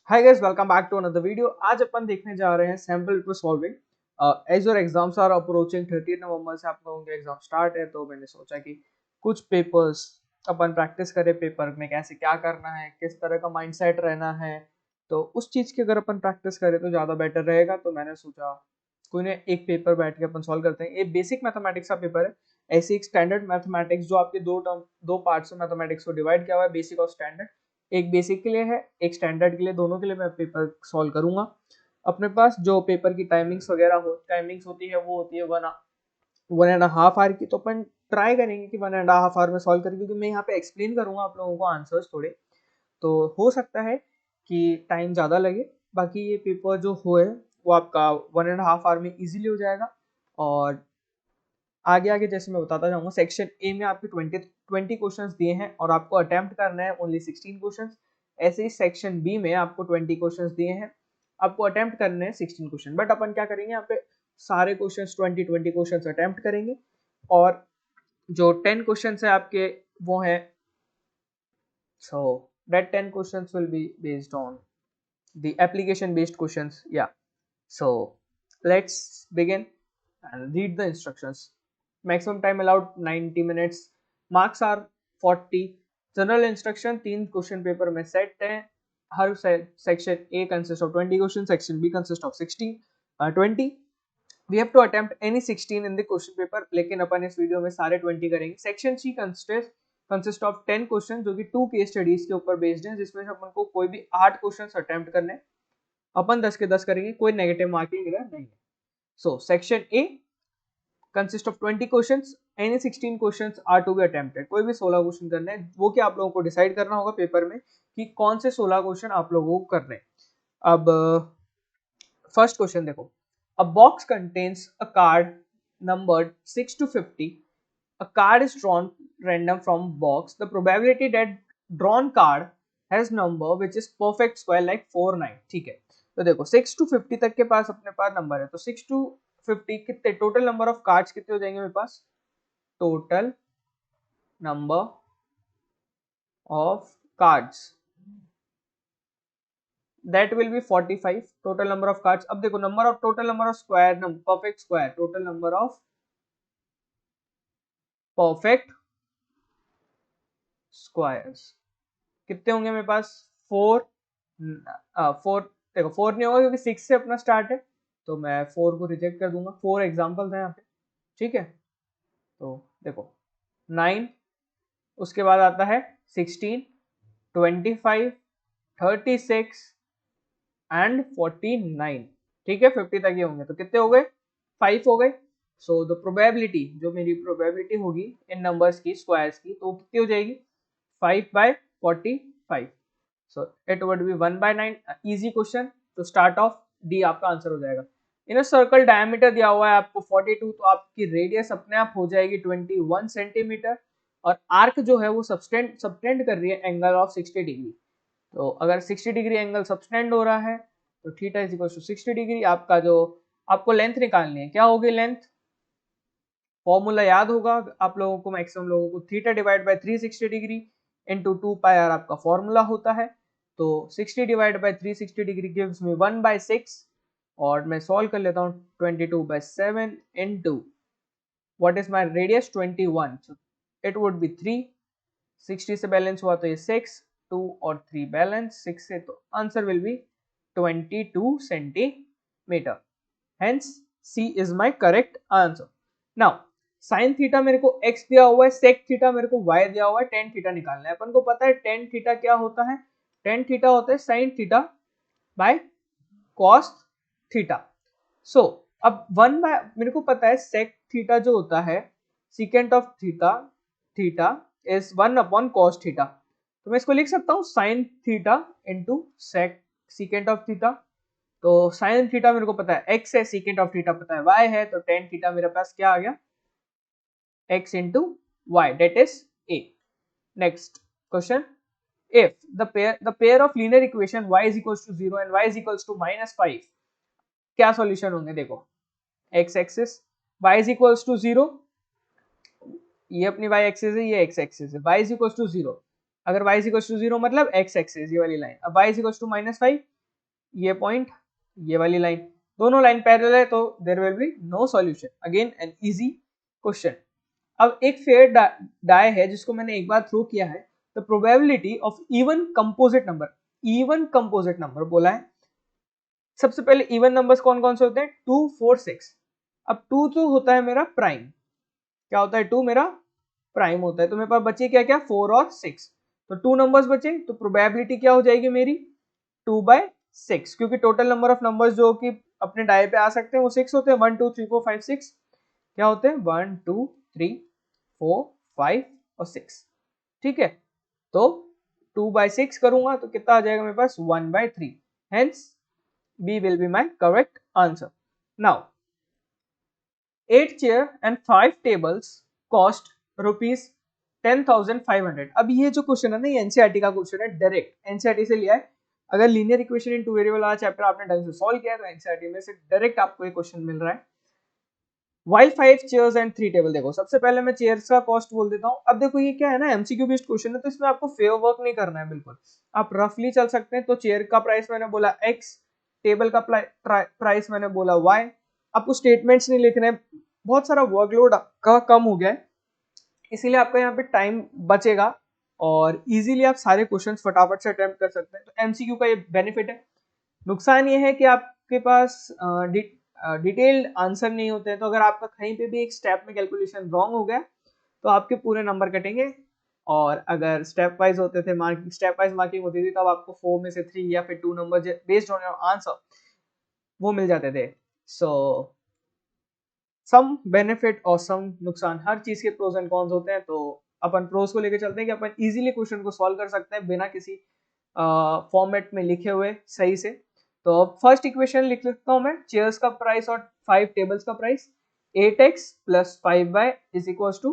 Hi guys, welcome back to another video. आज अपन देखने जा रहे हैं sample paper solving. As your exams are approaching 30 नवंबर से आप लोगों के एग्जाम स्टार्ट है, तो मैंने सोचा कि कुछ पेपर्स अपन प्रैक्टिस करें। पेपर में कैसे क्या करना है, किस तरह का माइंडसेट रहना है, तो उस चीज की अगर अपन प्रैक्टिस करें तो ज्यादा बेटर रहेगा। तो मैंने सोचा कोई ने एक पेपर बैठ के अपन सॉल्व करते हैं। ये बेसिक मैथमेटिक्स का पेपर है। ऐसे एक स्टैंडर्ड मैथमेटिक्स जो आपके दो पार्ट्स में मैथमेटिक्स को डिवाइड किया हुआ है, बेसिक और स्टैंडर्ड। एक बेसिक के लिए है, एक स्टैंडर्ड के लिए, दोनों के लिए मैं पेपर सॉल्व करूंगा। अपने पास जो पेपर की टाइमिंग्स होती है वो होती है 1.5 आवर की। तो अपन ट्राई करेंगे कि 1.5 आवर में सॉल्व करें, क्योंकि मैं यहाँ पे एक्सप्लेन करूंगा आप लोगों को आंसर्स थोड़े। तो हो सकता है कि टाइम ज़्यादा लगे। बाकी ये पेपर जो हो है वो आपका 1.5 आवर में इजीली हो जाएगा। और आगे आगे जैसे मैं बताता जाऊंगा, सेक्शन ए में आपके 20 क्वेश्चंस दिए हैं और आपको अटेम्प्ट करना है ओनली 16 क्वेश्चंस। ऐसे ही सेक्शन बी में आपको 20 क्वेश्चंस दिए हैं, आपको अटेम्प्ट करने हैं 16 क्वेश्चन। बट अपन क्या करेंगे, यहाँ पे सारे क्वेश्चंस 20 क्वेश्चंस अटेम्प्ट करेंगे। और जो 10 क्वेश्चंस है आपके वो है, so that 10 questions will be based on the application based questions. या so let's begin and read the instructions. Maximum time allowed 90 minutes. Marks are 40. General instruction, 3 question paper में set है। हर section A consist of 20 question, section B consist of 20। We have to attempt any 16 in the question paper, लेकिन अपन इस video में सारे 20 करेंगे। Section C consist of 10 question जो कि 2 केस स्टडीज के ऊपर बेस्ड है, जिसमें से अपन को कोई भी 8 क्वेश्चन अटेम्प्ट करने हैं। अपन 10 के 10 करेंगे, कोई नेगेटिव मार्किंग इधर नहीं है। So section A consist of 20 questions, any 16 questions are to be attempted. कोई भी 16 क्वेश्चन करने हैं, वो क्या आप लोगों को डिसाइड करना होगा पेपर में कि कौन से 16 क्वेश्चन आप लोगों को करने हैं। अब फर्स्ट क्वेश्चन देखो, अ box contains a card numbered 6 to 50. A card is drawn random from box. The probability that drawn card has number which is perfect square like 4 9। ठीक है, तो देखो 6 to 50 तक के पास अपने पास नंबर है, तो 6 to 50 कितने टोटल नंबर ऑफ कार्ड्स कितने हो जाएंगे मेरे पास? Total number of cards that will be 45 total number of cards। अब देखो number of total number of square, perfect square, total number of perfect squares कितने होंगे मेरे पास? 4। 4 देखो 4 नहीं होगा क्योंकि 6 से अपना स्टार्ट है, तो मैं 4 को रिजेक्ट कर दूंगा। 4 एग्जाम्पल है यहाँ पे, ठीक है। तो देखो 9, उसके बाद आता है 16, 25, 36 एंड 49। ठीक है, 50 तक ही होंगे, तो कितने हो गए? 5 हो गए। सो द प्रोबेबिलिटी, जो मेरी प्रोबेबिलिटी होगी इन नंबर्स की स्क्वायर्स की, तो कितनी हो जाएगी? 5/45। So it would be 1/9। Easy question, तो स्टार्ट ऑफ डी आपका आंसर हो जाएगा। इन सर्कल डायमीटर दिया हुआ है आपको 42, तो आपकी रेडियस अपने आप हो जाएगी 21 सेंटीमीटर। और आर्क जो है वो सबटेंड कर रही है एंगल ऑफ 60 डिग्री। तो अगर 60 डिग्री एंगल सबटेंड हो रहा है तो theta is equal to 60 degree. आपका जो आपको लेंथ निकालनी है, क्या होगी लेंथ? फॉर्मूला याद होगा आप लोगों को, मैक्सिमम लोगों को, theta divide bye 360 degree into 2πr आपका फॉर्मूला होता है। तो 60 divide by 360 degree gives me 1/6। और मैं सॉल्व कर लेता हूँ 22/7 into what is my radius 21, so it would be 3। 60 से बैलेंस हुआ तो ये 6, 2 और 3 बैलेंस 6 से, तो answer will be 22 centimetre. Hence C is my correct answer. Now sine theta मेरे को x दिया हुआ है, सेक थीटा मेरे को y दिया हुआ है, टेन थीटा निकालना है। अपन को पता है टेन थीटा क्या होता है? टेन थीटा होता है sine theta by cos theta. So अब मेरे को पता है सेक थीटा जो होता है, secant of theta, theta is 1 cos theta. तो मैं इसको लिख सकता हूँ sine theta into sec secant of theta. तो साइन थीटा मेरे को पता है x है, सीकेंट ऑफ थीटा पता है y है, तो टेन थीटा मेरे पास क्या आ गया? x into y, that is a। next question, if the pair of linear equation y is equals to 0 and y is equals to -5, क्या सॉल्यूशन होंगे? देखो x axis, y is equals to 0, ये अपनी y axis है, ये x axis है, y is equals to 0। अगर y is equals to 0 मतलब x एक्सिस ये वाली लाइन, अब y is equals to -5, ये पॉइंट, ये वाली लाइन, दोनों लाइन पैरेलल है तो there will be no solution. Again an easy question. अब एक फेयर डाई है जिसको मैंने एक बार थ्रो किया है, the probability of even composite number बोला है। सबसे पहले इवन नंबर्स कौन कौन से होते हैं, 2 4 6। अब 2 तो होता है मेरा प्राइम, क्या होता है 2 मेरा प्राइम होता है, तो मेरे पास बचे क्या क्या 4 और 6, तो 2 नंबर्स बचे, तो प्रोबेबिलिटी क्या हो जाएगी मेरी 2/6, क्योंकि टोटल नंबर ऑफ नंबर्स जो कि अपने डाई पे आ सकते हैं वो 6 होते हैं, 1 2 3 4 5 6, क्या होते हैं 1 2 3 4 5 और 6। ठीक है, तो 2/6 करूंगा तो कितना आ जाएगा मेरे पास 1/3, hence B will be my correct answer. Now, 8 chair and 5 tables cost rupees 10,500. अब ये जो क्वेश्चन है ना, ये एनसीईआरटी का क्वेश्चन है, डायरेक्ट एनसीईआरटी से लिया है। अगर linear equation in two variable वाला चैप्टर आपने ढंग से सॉल्व किया है तो एनसीईआरटी में से डायरेक्ट आपको ये क्वेश्चन मिल रहा है। While 5 chairs and 3 table, देखो सबसे पहले मैं चेयर्स का कॉस्ट बोल देता हूँ। अब देखो ये क्या है ना, एमसीक्यू बेस्ड क्वेश्चन है तो इसमें आपको फेवर वर्क नहीं करना है, बिल्कुल आप रफली चल सकते हैं। तो चेयर का प्राइस मैंने बोला x, टेबल का प्राइस मैंने बोला y। आपको स्टेटमेंट्स नहीं लिखने, बहुत सारा वर्कलोड का कम हो गया है, इसीलिए आपका यहाँ पे टाइम बचेगा और इजीली आप सारे क्वेश्चंस फटाफट से अटेम्प्ट कर सकते हैं। तो एमसीक्यू का ये बेनिफिट है। नुकसान ये है कि आपके पास डिटेल्ड आंसर नहीं होते हैं, तो अगर आपका कहीं पे भी एक स्टेप में कैलकुलेशन रॉन्ग हो गया तो आपके पूरे नंबर कटेंगे, और अगर स्टेप वाइज होते थे मार्किंग, स्टेप वाइज मार्किंग होती थी तब आपको 4 में से 3 या फिर 2 number based on your answer वो मिल जाते थे। सो सम बेनिफिट और सम नुकसान, हर चीज के प्रोज एंड कॉन्स होते हैं। तो अपन प्रोज को लेकर चलते हैं कि अपन इजीली क्वेश्चन को सॉल्व कर सकते हैं बिना किसी फॉर्मेट में लिखे हुए सही से। तो फर्स्ट इक्वेशन लिख लेता हूं मैं, चेयर्स का प्राइस और 5 टेबल्स का price, 8x plus 5y is equal to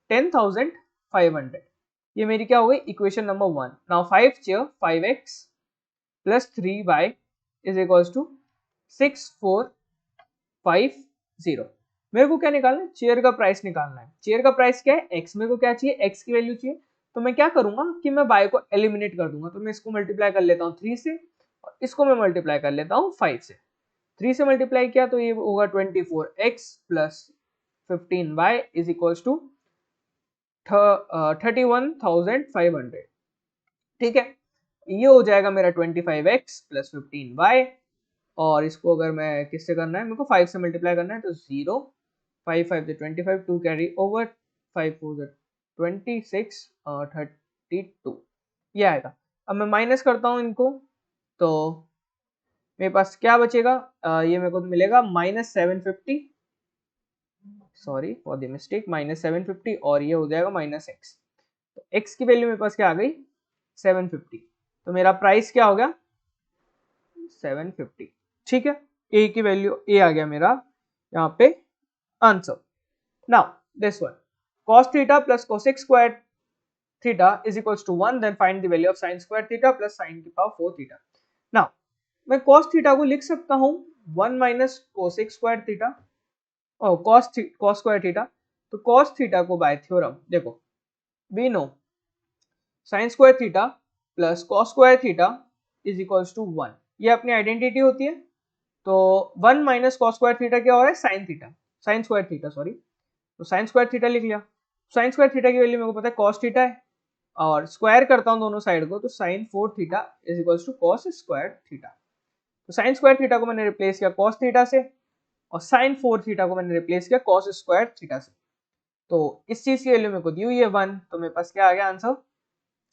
10,500। ये मेरी क्या हो गई equation number 1। Now 5 chair 5x plus 3y is equal to 6450। मेरे को क्या निकालना है, चेयर का प्राइस निकालना है। चेयर का प्राइस क्या है x, मेरे को क्या चाहिए x की वैल्यू चाहिए, तो मैं क्या करूंगा कि मैं y को एलिमिनेट कर दूंगा। तो मैं इसको मल्टीप्लाई कर लेता हूँ 3 से और इसको मैं मल्टीप्लाई कर लेता हूँ 5 से। 3 से मल्टीप्लाई किया तो ये होगा 24x plus 15y is equal to 31,500। ठीक है, ये हो जाएगा मेरा 25x प्लस 15y, और इसको अगर मैं किससे करना है, मेरे को 5 से मल्टीप्लाई करना है तो 0 5 5 25, 2 कैरी ओवर, 5 4 26 और 32 ये आएगा। अब मैं माइनस करता हूँ इनको तो मेरे पास क्या बचेगा, ये मेरे को मिलेगा -750, सॉरी फॉर द मिस्टेक, -750, और ये हो जाएगा -x। तो x की वैल्यू मेरे पास क्या आ गई 750, तो मेरा प्राइस क्या हो गया 750। ठीक है, a की वैल्यू a आ गया मेरा यहाँ पे answer. Now this one, cos theta plus cosec square theta is equals to 1, then find the value of sin square theta plus sin की पावर 4 थीटा। नाउ मैं cos थीटा को लिख सकता हूँ 1 माइनस cosec स्क्वायर थीटा और cos square theta. तो cos theta को by theorem देखो, we know sin square theta plus cos square theta is equals to 1, ये अपनी आइडेंटिटी होती है। तो 1 माइनस cos स्क्वायर थीटा क्या हो रहा है sin theta, sin square theta sorry, तो sin स्क्वायर थीटा लिख लिया। sin स्क्वायर थीटा की वैल्यू मेरे को पता है cos थीटा है, और स्क्वायर करता हूं दोनों साइड को तो sin 4 theta is equals to cos square theta. तो sin स्क्वायर थीटा को मैंने रिप्लेस किया cos थीटा से, और sin 4 थीटा को मैंने रिप्लेस किया cos स्क्वायर थीटा से। तो इस चीज की वैल्यू मेरे को दी हुई है 1, तो मेरे पास क्या आ गया आंसर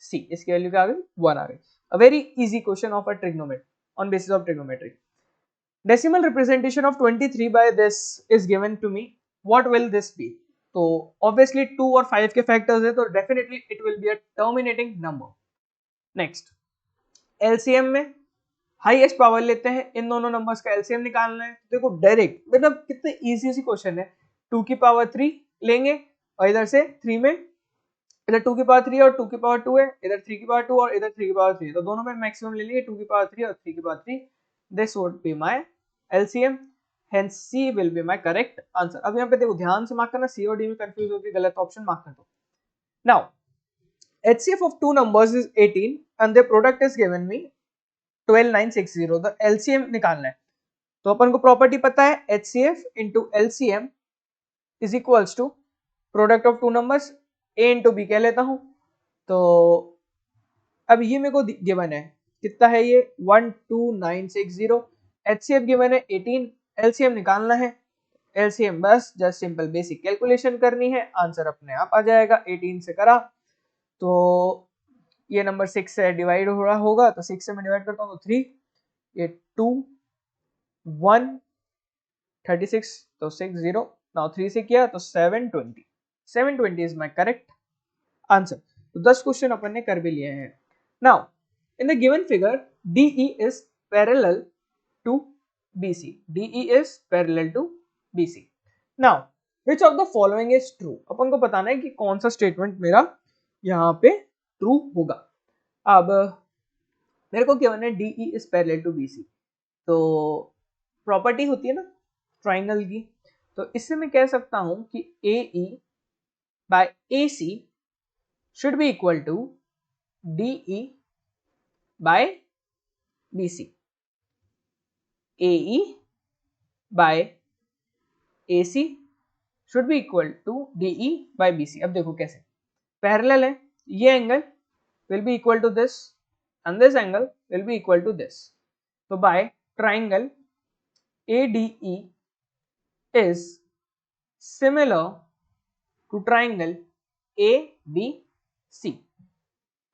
सी, इसकी वैल्यू क्या आ गई 1 आ गई। A very easy question of a trigonometry on basis of trigonometry. Decimal representation of 23 by this is given to me. What will this be? तो obviously 2 और 5 के फैक्टर्स है तो definitely it will be a terminating number. Next, LCM में highest power लेते हैं, इन दोनों numbers का LCM निकालना है। देखो डायरेक्ट, मतलब कितने इजी सी क्वेश्चन है। 2 की पावर 3 लेंगे और इधर से 3 में, इधर 2 की पावर 3 और 2 की पावर 2 है, इधर 3 की पावर 2 और इधर 3 की पावर 3, तो दोनों में मैक्सिमम ले लेंगे 2 की पावर 3 और 3 की power 3। This would be my LCM, hence C will be my correct answer। अब यहाँ पे देखो ध्यान से मार्क करना, C और D में कंफ्यूज होकर गलत ऑप्शन मार्क कर दो। Now HCF of two numbers is 18 and their product is given me 12960, तो LCM निकालना है। तो अपन को प्रॉपर्टी पता है HCF into LCM is equals to product of two numbers A into B कह लेता हूं। तो अब ये मेरे को गिवन है, कितना है ये 12960, HCF गिवन है 18, LCM निकालना है। LCM बस जस्ट सिंपल बेसिक कैलकुलेशन करनी है, आंसर अपने आप आ जाएगा। 18 से करा तो ये नंबर 6 से डिवाइड हो रहा होगा, तो 6 से मैं डिवाइड करता हूँ तो 3, ये 2 1 36, तो 60, नाउ 3 से किया तो 720 इज माय करेक्ट आंसर। तो 10 क्वेश्चन अपन ने कर भी लिए हैं। Now in the given figure DE is parallel to BC, DE is parallel to BC। Now which of the following is true, अपन को बताना है कि कौन सा स्टेटमेंट मेरा यहाँ पे ट्रू होगा। अब मेरे को गिवन है DE is parallel to BC, तो प्रॉपर्टी होती है ना ट्राइंगल की, तो इससे मैं कह सकता हूं कि AE by AC should be equal to DE by BC। AE by AC should be equal to DE by BC। अब देखो कैसे पैरेलल है, ये angle will be equal to this and this angle will be equal to this, तो by triangle ADE is similar to triangle ABC,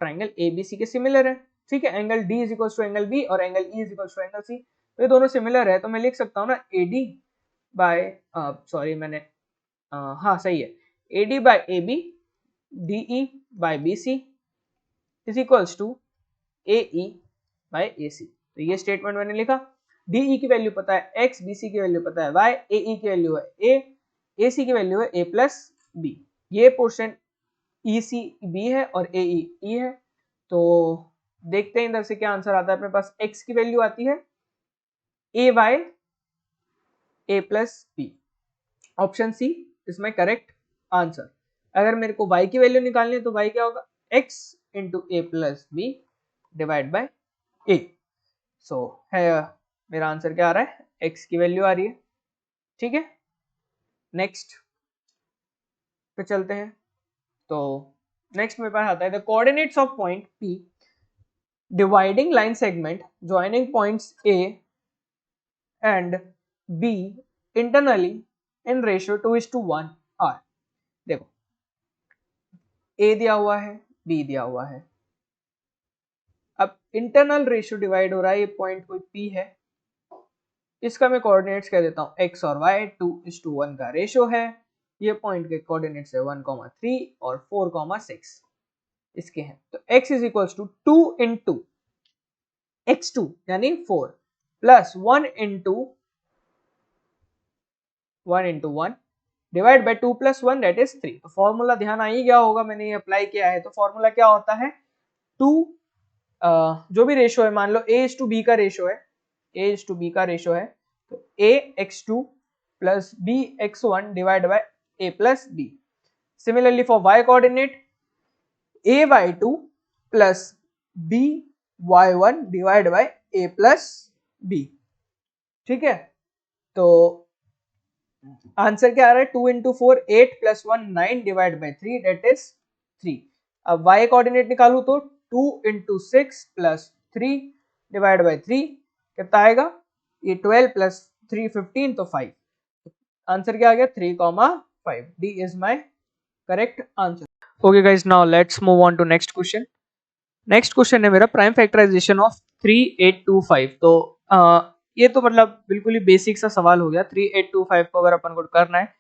triangle ABC के similar है, ठीक है। Angle D is equal to angle B और angle E is equal to angle C, तो ये दोनों similar है, तो मैं लिख सकता हूँ ना AD बाय सॉरी मैंने हाँ सही है, AD by AB DE by BC is equals to AE by AC। तो ये स्टेटमेंट मैंने लिखा। DE की वैल्यू पता है X, BC की वैल्यू पता है Y, AE की वैल्यू है A, AC की वैल्यू है A प्लस B। ये पोर्शन EC B है और AE E है, तो देखते हैं इधर से क्या आंसर आता है। अपने पास X की वैल्यू आती है AY A plus B, option C is my correct answer. अगर मेरे को Y की वैल्यू निकालनी है तो Y क्या होगा X into A plus B divide by A। सो है मेरा आंसर क्या आ रहा है, X की वैल्यू आ रही है, ठीक है। नेक्स्ट पे चलते हैं, तो नेक्स्ट मेरे पास आता है the coordinates of point P dividing line segment joining points A and B internally in ratio 2:1 are. देखो A दिया हुआ है, B दिया हुआ है, अब इंटरनल रेशियो डिवाइड हो रहा है, ये पॉइंट कोई P है, इसका मैं कोऑर्डिनेट्स कह देता हूं x और y 2:1 का रेशियो है। ये पॉइंट के कोऑर्डिनेट्स है 1,3 और 4,6 इसके हैं। तो x is equals to 2 into x2 यानी 4 plus 1 into 1 divide by 2 plus 1 that is 3। तो फॉर्मूला ध्यान आ ही गया होगा, मैंने ये अप्लाई किया है। तो फॉर्मूला क्या होता है 2 जो भी रेशियो है, मान लो A is to B का रेशियो है, A is to B का रेशियो है, तो A x2 plus B x1 divide by A plus B। Similarly for y coordinate A y2 plus B y1 divide by A plus B, ठीक है। तो answer क्या आ रहा है 2 into 4 8 plus 1 9 divide by 3 that is 3। अब y coordinate निकालू तो 2 into 6 plus 3 divide by 3 कितना आएगा, ये 12 प्लस 3 15, तो 5। आंसर क्या आ गया 3,5। D is my correct answer. Okay guys, now let's move on to next question. Next question है मेरा प्राइम फैक्टराइजेशन ऑफ 3825। तो ये तो मतलब बिल्कुल ही बेसिक सा सवाल हो गया। 3825 को अगर अपन को करना है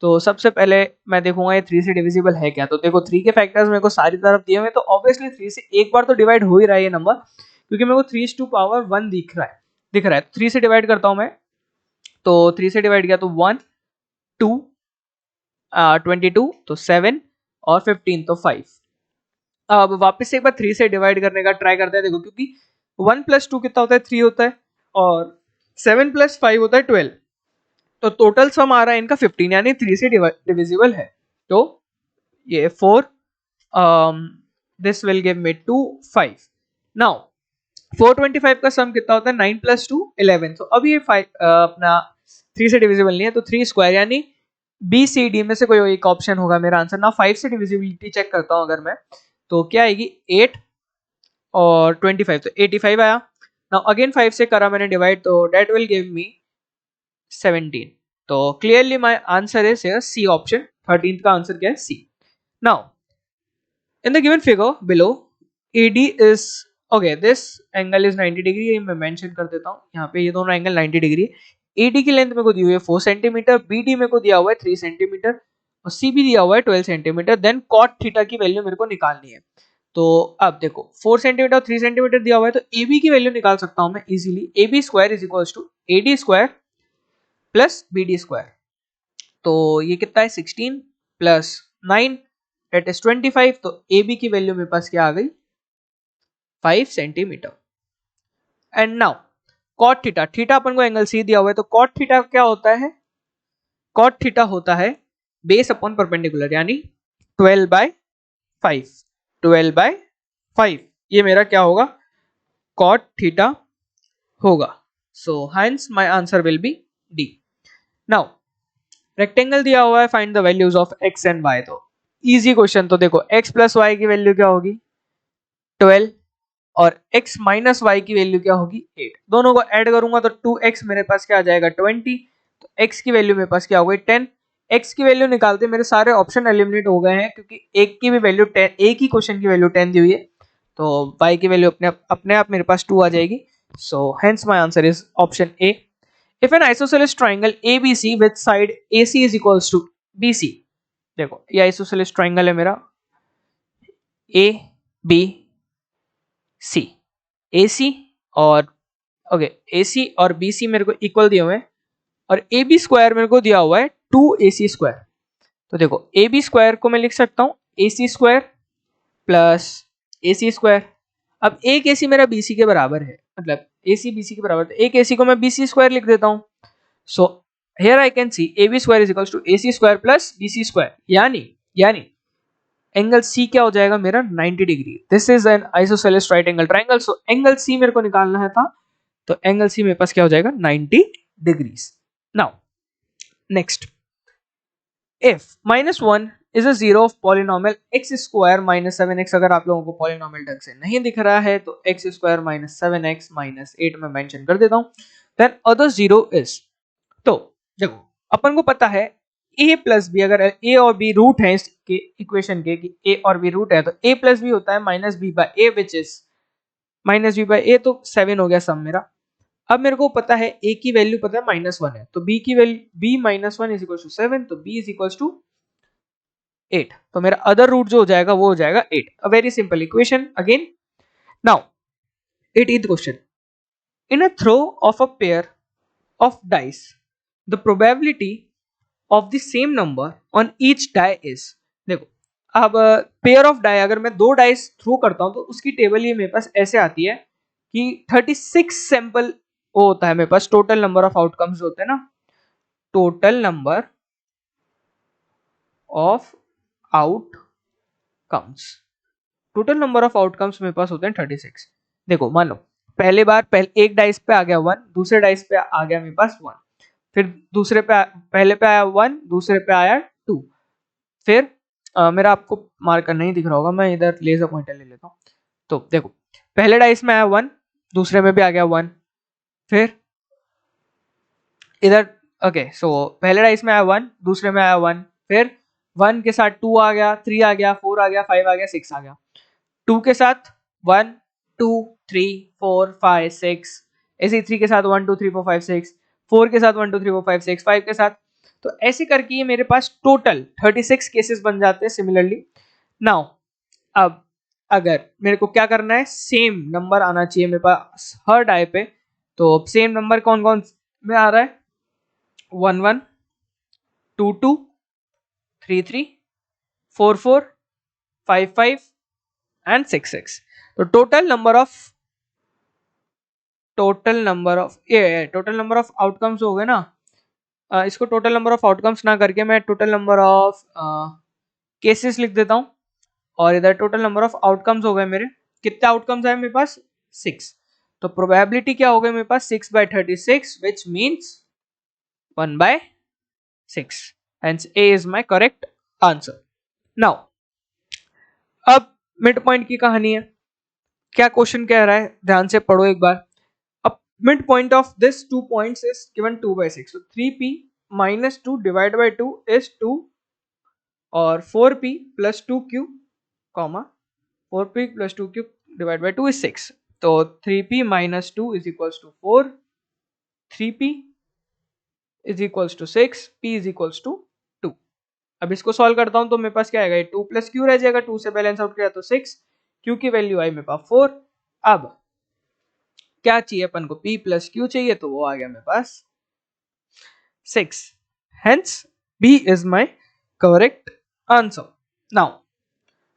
तो सबसे पहले मैं देखूंगा ये 3 से डिविजिबल है क्या। तो देखो 3 के फैक्टर्स मेरे को सारी तरफ दिए हुए, तो ऑब्वियसली 3 से एक बार तो डिवाइड हो ही रहा है ये नंबर, क्योंकि मेरे को 3⁻1 दिख रहा है। 3 से डिवाइड करता हूं मैं, तो 3 से डिवाइड किया तो 1 2 22 तो 7 और 15 तो 5। अब वापस से एक बार 3 से डिवाइड करने का ट्राई करते हैं। देखो क्योंकि 1 प्लस 2 कितना होता है 3 होता है, और 7 प्लस 5 होता है 12, तो टोटल सम आ रहा है इनका 15, यानी 3 से डिविजिबल है। तो ये 4 this will give me 2 5। Now 425 का सम कितना होता है 9 + 2 11। तो अभी ये अपना 3 से डिविजिबल नहीं है, तो 3 स्क्वायर यानी बी सी डी में से कोई एक ऑप्शन होगा मेरा आंसर ना। 5 से डिविजिबिलिटी चेक करता हूं अगर मैं, तो क्या आएगी 8 और 25, तो 85 आया। नाउ अगेन 5 से करा मैंने डिवाइड, तो डेट विल गिव मी 17। तो clearly my answer is here C option, 13th का आंसर क्या है C. Now in the given figure below AD is okay, this angle is 90 degree, ये मैं मेंशन कर देता हूँ यहाँ पे, ये दोनों एंगल 90 डिग्री है। AD की लेंथ मेरे को दी हुई है 4 सेंटीमीटर, BD मेरे को दिया हुआ है 3 सेंटीमीटर और CB दिया हुआ है 12 सेंटीमीटर। देन cot थीटा की वैल्यू मेरे को निकालनी है। तो अब देखो 4 सेंटीमीटर और 3 सेंटीमीटर दिया हुआ है, तो AB की वैल्यू निकाल सकता हूँ मैं easily. AB square is equals to AD square plus BD square. तो ये कितना है 16 प्लस 9 दैट इज 25। तो AB की वैल्यू मेरे पास क्या आ गई 5 centimetre. And now cot theta, theta अपन को एंगल सी दिया हुआ है, तो कॉट थीटा क्या होता है, कॉट थीटा होता है बेस अपॉन परपेंडिकुलर, यानी 12/5, 12/5 ये मेरा क्या होगा कॉट थीटा होगा। So hence my answer will be D. Now rectangle दिया हुआ है, find the values of x and y. तो इजी क्वेश्चन, तो देखो x प्लस वाई की वैल्यू क्या होगी 12 और x माइनस वाई की वैल्यू क्या होगी 8। दोनों को ऐड करूंगा तो 2x मेरे पास क्या आ जाएगा 20, तो x की वैल्यू मेरे पास क्या हो गई 10। x की वैल्यू निकालते मेरे सारे ऑप्शन एलिमिनेट हो गए हैं, क्योंकि एक की भी वैल्यू 10, एक ही क्वेश्चन की वैल्यू 10 दी हुई है, तो y की वैल्यू अपने आप मेरे पास 2 आ जाएगी। So hence my answer is option A. If an isosceles triangle ABC with side AC is equals to BC, देखो ये आइसोसेलेस ट्राइंगल है मेरा ABC, AC और ओके AC और BC मेरे को इक्वल दिए हुए हैं, और AB स्क्वायर मेरे को दिया हुआ है 2AC स्क्वायर। तो देखो AB स्क्वायर को मैं लिख सकता हूँ AC square plus AC square. अब एक AC मेरा BC के बराबर है, मतलब AC BC के बराबर, तो एक AC को मैं BC स्क्वायर लिख देता हूँ। So here I can see AB square is equals to AC square plus BC square, यानी एंगल C क्या हो जाएगा मेरा 90 degree. This is an isosceles right angle triangle. So angle C मेरे को निकालना है था, तो एंगल C मेरे पास क्या हो जाएगा 90 degrees. Now next, if -1 is a zero of polynomial x square minus 7x। अगर आप लोगों को पॉलिनोमियल ढंग से नहीं दिख रहा है तो x square minus 7x minus 8 में मेंशन कर देता हूं। देन अदर जीरो इज, तो देखो अपन को पता है a प्लस बी, अगर a और b रूट है इसके इक्वेशन के, कि a और b रूट है, तो a प्लस बी होता है minus B by A, which is minus B by A, तो 7 हो गया सम मेरा। अब मेरे को पता है a की वैल्यू पता है -1 है, तो b की value b minus 1 is equal to 7, तो b इज इक्वल टू 8। तो मेरा अदर रूट जो हो जाएगा वो हो जाएगा 8। A very simple equation again. Now 18th question, in a throw of a pair of dice the probability of the same number on each die is. देखो अब पेयर ऑफ डाई, अगर मैं 2 डाइस थ्रो करता हूं तो उसकी table ये मेरे पास ऐसे आती है कि 36 सैंपल वो होता है मेरे पास, टोटल नंबर ऑफ आउटकम्स होते हैं ना, total number of outcomes, total number of outcomes मेरे पास होते हैं 36। देखो मान लो पहले एक डाइस पे आ गया 1, दूसरे डाइस पे आ गया मेरे पास 1, फिर दूसरे पे पहले पे आया 1, दूसरे पे आया 2, फिर मेरा आपको मार्कर नहीं दिख रहा होगा, मैं इधर लेजर पॉइंटर ले लेता हूँ। तो देखो पहले डाइस में आया 1, दूसरे में भी आ गया 1, फिर इधर ओके, सो पहले डाइस में आया 1, दूसरे में आया 1, फिर 1 के साथ 2 आ गया, 3 आ गया, 4 आ गया, 5 आ गया, 6 आ गया, 2 के साथ 1 2 3 4 5 6, ऐसे 3 के साथ 1 2 3 4 5 6, 4 के साथ 1 2 3 4 5 6, 5 के साथ, तो ऐसे करके ये मेरे पास टोटल 36 केसेस बन जाते हैं सिमिलरली। नाउ अब अगर मेरे को क्या करना है, सेम नंबर आना चाहिए मेरे पास हर डाई पे, तो सेम नंबर कौन कौन में आ रहा है 1 1 2 2 3 3 4 4 5 5 एंड 6 6। तो टोटल नंबर ऑफ आउटकम्स हो गए ना, इसको टोटल नंबर ऑफ आउटकम्स ना करके मैं टोटल नंबर ऑफ केसेस लिख देता हूं, और इधर टोटल नंबर ऑफ आउटकम्स हो गए मेरे, कितने आउटकम्स आए मेरे पास 6। तो प्रोबेबिलिटी क्या हो गई मेरे पास 6/36 which means 1/6. Hence A is my correct answer. Now अब मिड पॉइंट की कहानी है. क्या क्वेश्चन कह रहा है ध्यान से पढ़ो एक बार. अब mid point of this 2 points is given 2/6. So 3p minus 2 divided by 2 is 2 और 4p plus 2q comma 4p plus 2q divided by 2 is 6. तो 3p minus 2 is equals to 4, 3p is equals to 6, p is equals to 2. अब इसको solve करता हूं तो मेरे पास क्या आएगा, 2 प्लस क्यू रह जाएगा, 2 से बैलेंस आउट किया तो 6, क्यू की वैल्यू आई मेरे पास 4. अब क्या चाहिए अपन को, p प्लस क्यू चाहिए, तो वो आ गया मेरे पास 6. Hence B is my correct answer. Now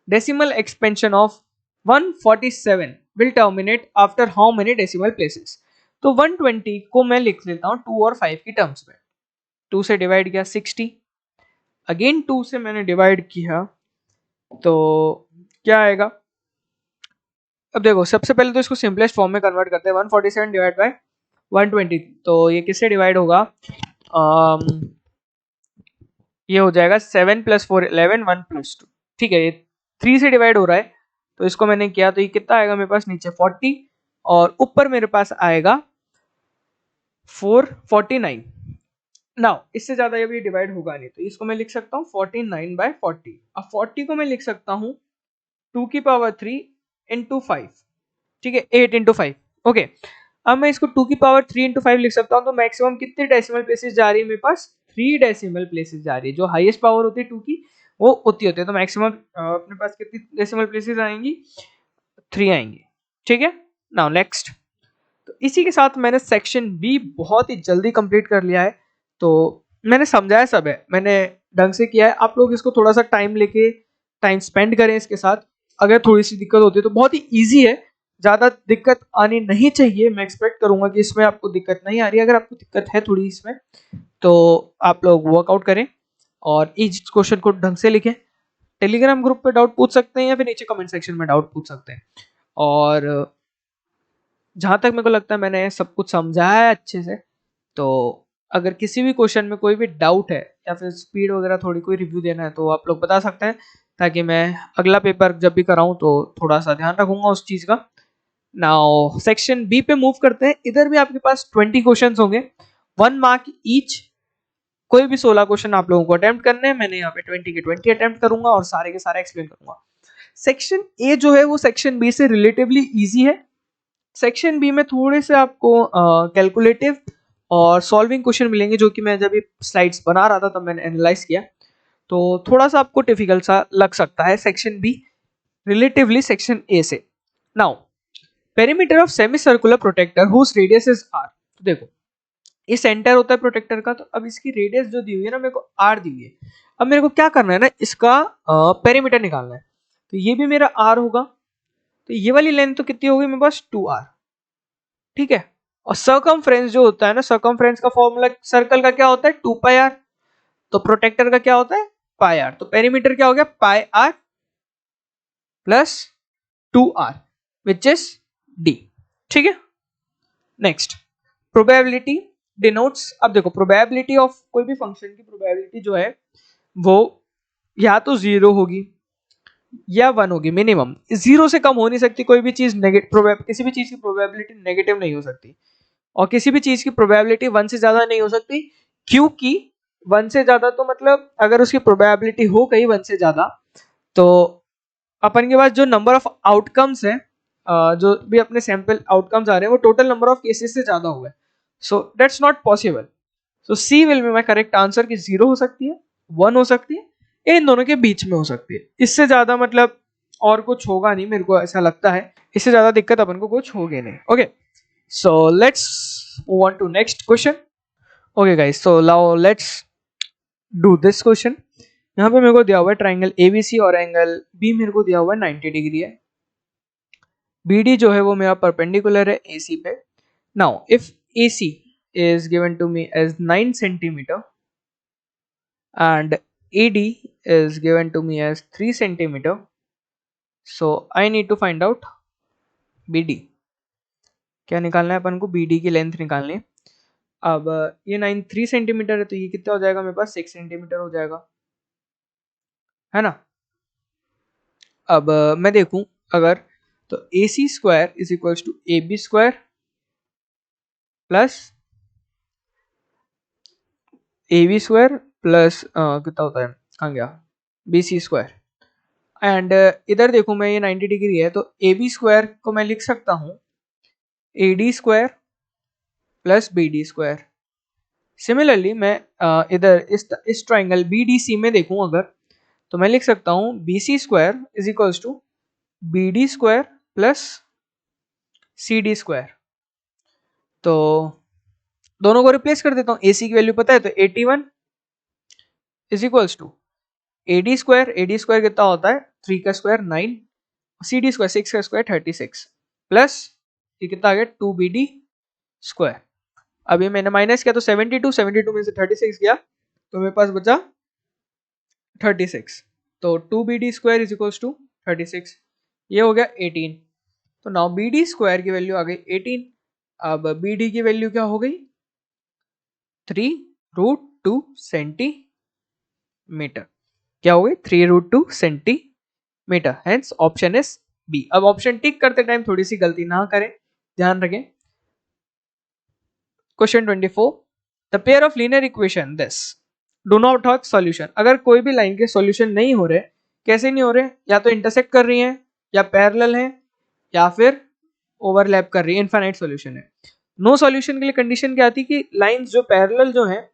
decimal expansion of 147 will terminate after how many decimal places. तो 120 को मैं लिख लेता हूं 2 और 5 की टर्म्स में. 2 से डिवाइड किया 60, अगेन 2 से मैंने डिवाइड किया तो क्या आएगा. अब देखो सबसे पहले तो इसको सिंपलेस्ट फॉर्म में कन्वर्ट करते हैं. 147 डिवाइड बाय 120, तो ये किससे डिवाइड होगा, ये हो जाएगा 7 + 4 11 1 + 2. ठीक है, ये 3 से डिवाइड हो रहा है तो इसको मैंने किया तो ये कितना आएगा मेरे पास, नीचे 40 और ऊपर मेरे पास आएगा 449. नाउ इससे ज्यादा ये भी डिवाइड होगा नहीं तो इसको मैं लिख सकता हूँ 49/40. अब 40 को मैं लिख सकता हूँ 2 की पावर 3 इंटू 5. ठीक है, 8 इंटू 5. ओके, अब मैं इसको 2 की पावर 3 इंटू 5 लिख सकता हूँ. तो मैक्सिमम कितने डेसिमल प्लेसेस जा रही है मेरे पास, 3 डेसिमल प्लेसेस जा रही है. जो हाईएस्ट पावर होती है 2 की वो उतनी होती है. तो मैक्सिमम अपने पास कितनी डेसिमल प्लेसेस आएंगी, 3 आएंगी. ठीक है, नाउ नेक्स्ट. तो इसी के साथ मैंने सेक्शन बी बहुत ही जल्दी कंप्लीट कर लिया है. तो मैंने समझाया सब है, मैंने ढंग से किया है. आप लोग इसको थोड़ा सा टाइम लेके टाइम स्पेंड करें इसके साथ. अगर थोड़ी सी दिक्कत होती है तो बहुत ही ईजी है, ज़्यादा दिक्कत आनी नहीं चाहिए. मैं एक्सपेक्ट करूंगा कि इसमें आपको दिक्कत नहीं आ रही है. अगर आपको दिक्कत है थोड़ी इसमें तो आप लोग वर्कआउट करें और इस क्वेश्चन को ढंग से लिखें. टेलीग्राम ग्रुप पे डाउट पूछ सकते हैं या फिर नीचे कमेंट सेक्शन में डाउट पूछ सकते हैं. और जहाँ तक मेरे को लगता है मैंने सब कुछ समझाया है अच्छे से. तो अगर किसी भी क्वेश्चन में कोई भी डाउट है या फिर स्पीड वगैरह थोड़ी कोई रिव्यू देना है तो आप लोग बता सकते हैं, ताकि मैं अगला पेपर जब भी कराऊं तो थोड़ा सा ध्यान रखूंगा उस चीज़ का. नाउ सेक्शन बी पे मूव करते हैं. इधर भी आपके पास 20 क्वेश्चन होंगे, 1 मार्क ईच. कोई भी 16 क्वेश्चन आप लोगों को अटेम्प्ट करने हैं. मैंने यहाँ पे 20 के 20 अटेम्प्ट करूंगा और सारे के सारे एक्सप्लेन करूंगा. सेक्शन ए जो है वो सेक्शन बी से रिलेटिवली ईजी है. सेक्शन बी में थोड़े से आपको कैलकुलेटिव और सॉल्विंग क्वेश्चन मिलेंगे, जो कि मैं जब ये स्लाइड्स बना रहा था तब मैंने एनालाइज किया. तो थोड़ा सा आपको डिफिकल्ट सा लग सकता है section B relatively section A से. Now perimeter of semi circular protractor whose radius is R. तो देखो ये सेंटर होता है प्रोटेक्टर का. तो अब इसकी रेडियस जो दी हुई है ना, मेरे को आर दी हुई है. अब मेरे को क्या करना है ना, इसका पेरीमीटर निकालना है. तो ये भी मेरा आर होगा, तो ये वाली लेंथ तो कितनी होगी मेरे पास 2r. ठीक है, और सर्कमफ्रेंस जो होता है ना, सर्कमफ्रेंस का फॉर्मूला सर्कल का क्या होता है 2πr. तो प्रोटेक्टर का क्या होता है πr. तो पेरीमीटर क्या हो गया πr plus 2r which is d. ठीक है, नेक्स्ट प्रोबेबिलिटी डिनोट्स. अब देखो प्रोबेबिलिटी ऑफ कोई भी फंक्शन की प्रोबेबिलिटी जो है वो या तो 0 होगी या 1 होगी मिनिमम. 0 से कम हो नहीं सकती कोई भी चीज. किसी भी चीज की प्रोबेबिलिटी नेगेटिव नहीं हो सकती और किसी भी चीज की प्रोबेबिलिटी 1 से ज्यादा नहीं हो सकती, क्योंकि 1 से ज्यादा तो मतलब अगर उसकी प्रोबेबिलिटी हो गई 1 से ज्यादा तो अपन के पास जो नंबर ऑफ आउटकम्स है, जो भी अपने सैंपल आउटकम्स आ रहे हैं वो टोटल नंबर ऑफ केसेस से ज्यादा हुआ है. So that's not possible. So C will be my correct answer कि 0 हो सकती है, 1 हो सकती है, इन दोनों के बीच में हो सकती है. इससे ज्यादा मतलब और कुछ होगा नहीं, मेरे को ऐसा लगता है. इससे ज्यादा दिक्कत अपन को कुछ होगी नहीं. Okay, so let's move on to next question. Okay guys, so now let's do this question. यहाँ पे मेरे को दिया हुआ है ट्राइंगल ABC और एंगल B मेरे को दिया हुआ है 90 डिग्री है. BD जो है वो मेरा परपेंडिकुलर है AC पे. Now if AC is given to me as 9 centimeter and AD is given to me as 3 centimeter, so I need to find out BD. क्या निकालना है अपन को, BD की लेंथ निकालनी है। अब ये 3 सेंटीमीटर है तो ये कितना हो जाएगा मेरे पास 6 सेंटीमीटर हो जाएगा, है ना। अब मैं देखूं अगर, तो AC square is equals to AB square plus AB square plus कितना होता है, कहाँ गया, BC स्क्वायर। एंड इधर देखूं मैं, ये 90 डिग्री है तो AB स्क्वायर को मैं लिख सकता हूं AD square plus BD square. Similarly मैं इधर इस ट्राइंगल BDC में देखूं अगर, तो मैं लिख सकता हूं BC square is equals to BD square plus CD square. तो दोनों को रिप्लेस कर देता हूं, AC की वैल्यू पता है तो 81 is equals to AD square कितना होता है 3 का स्क्वायर 9, CD स्क्वायर 6 का स्क्वायर 36 प्लस ये कितना आ गया 2BD स्क्वायर। अभी मैंने माइनस किया तो 72 में से 36 गया तो मेरे पास बचा 36, तो 2BD square is equals to 36, ये हो गया 18। तो नाउ BD स्क्वायर की वैल्यू आ गई 18। अब BD की वैल्यू क्या हो गई 3√2 सेंटीमीटर, क्या हो गई 3√2 centimetre, hence option is B. अब ऑप्शन टिक करते टाइम थोड़ी सी गलती ना करें, ध्यान रखें। Question 24, the pair of linear equation this do not have solution. अगर कोई भी लाइन के सॉल्यूशन नहीं हो रहे, कैसे नहीं हो रहे, या तो इंटरसेक्ट कर रही हैं, या पैरेलल हैं, या फिर ओवरलैप कर रही है, इनफाइनाइट सॉल्यूशन है। नो सॉल्यूशन के लिए कंडीशन क्या आती है कि लाइंस जो पैरेलल जो हैं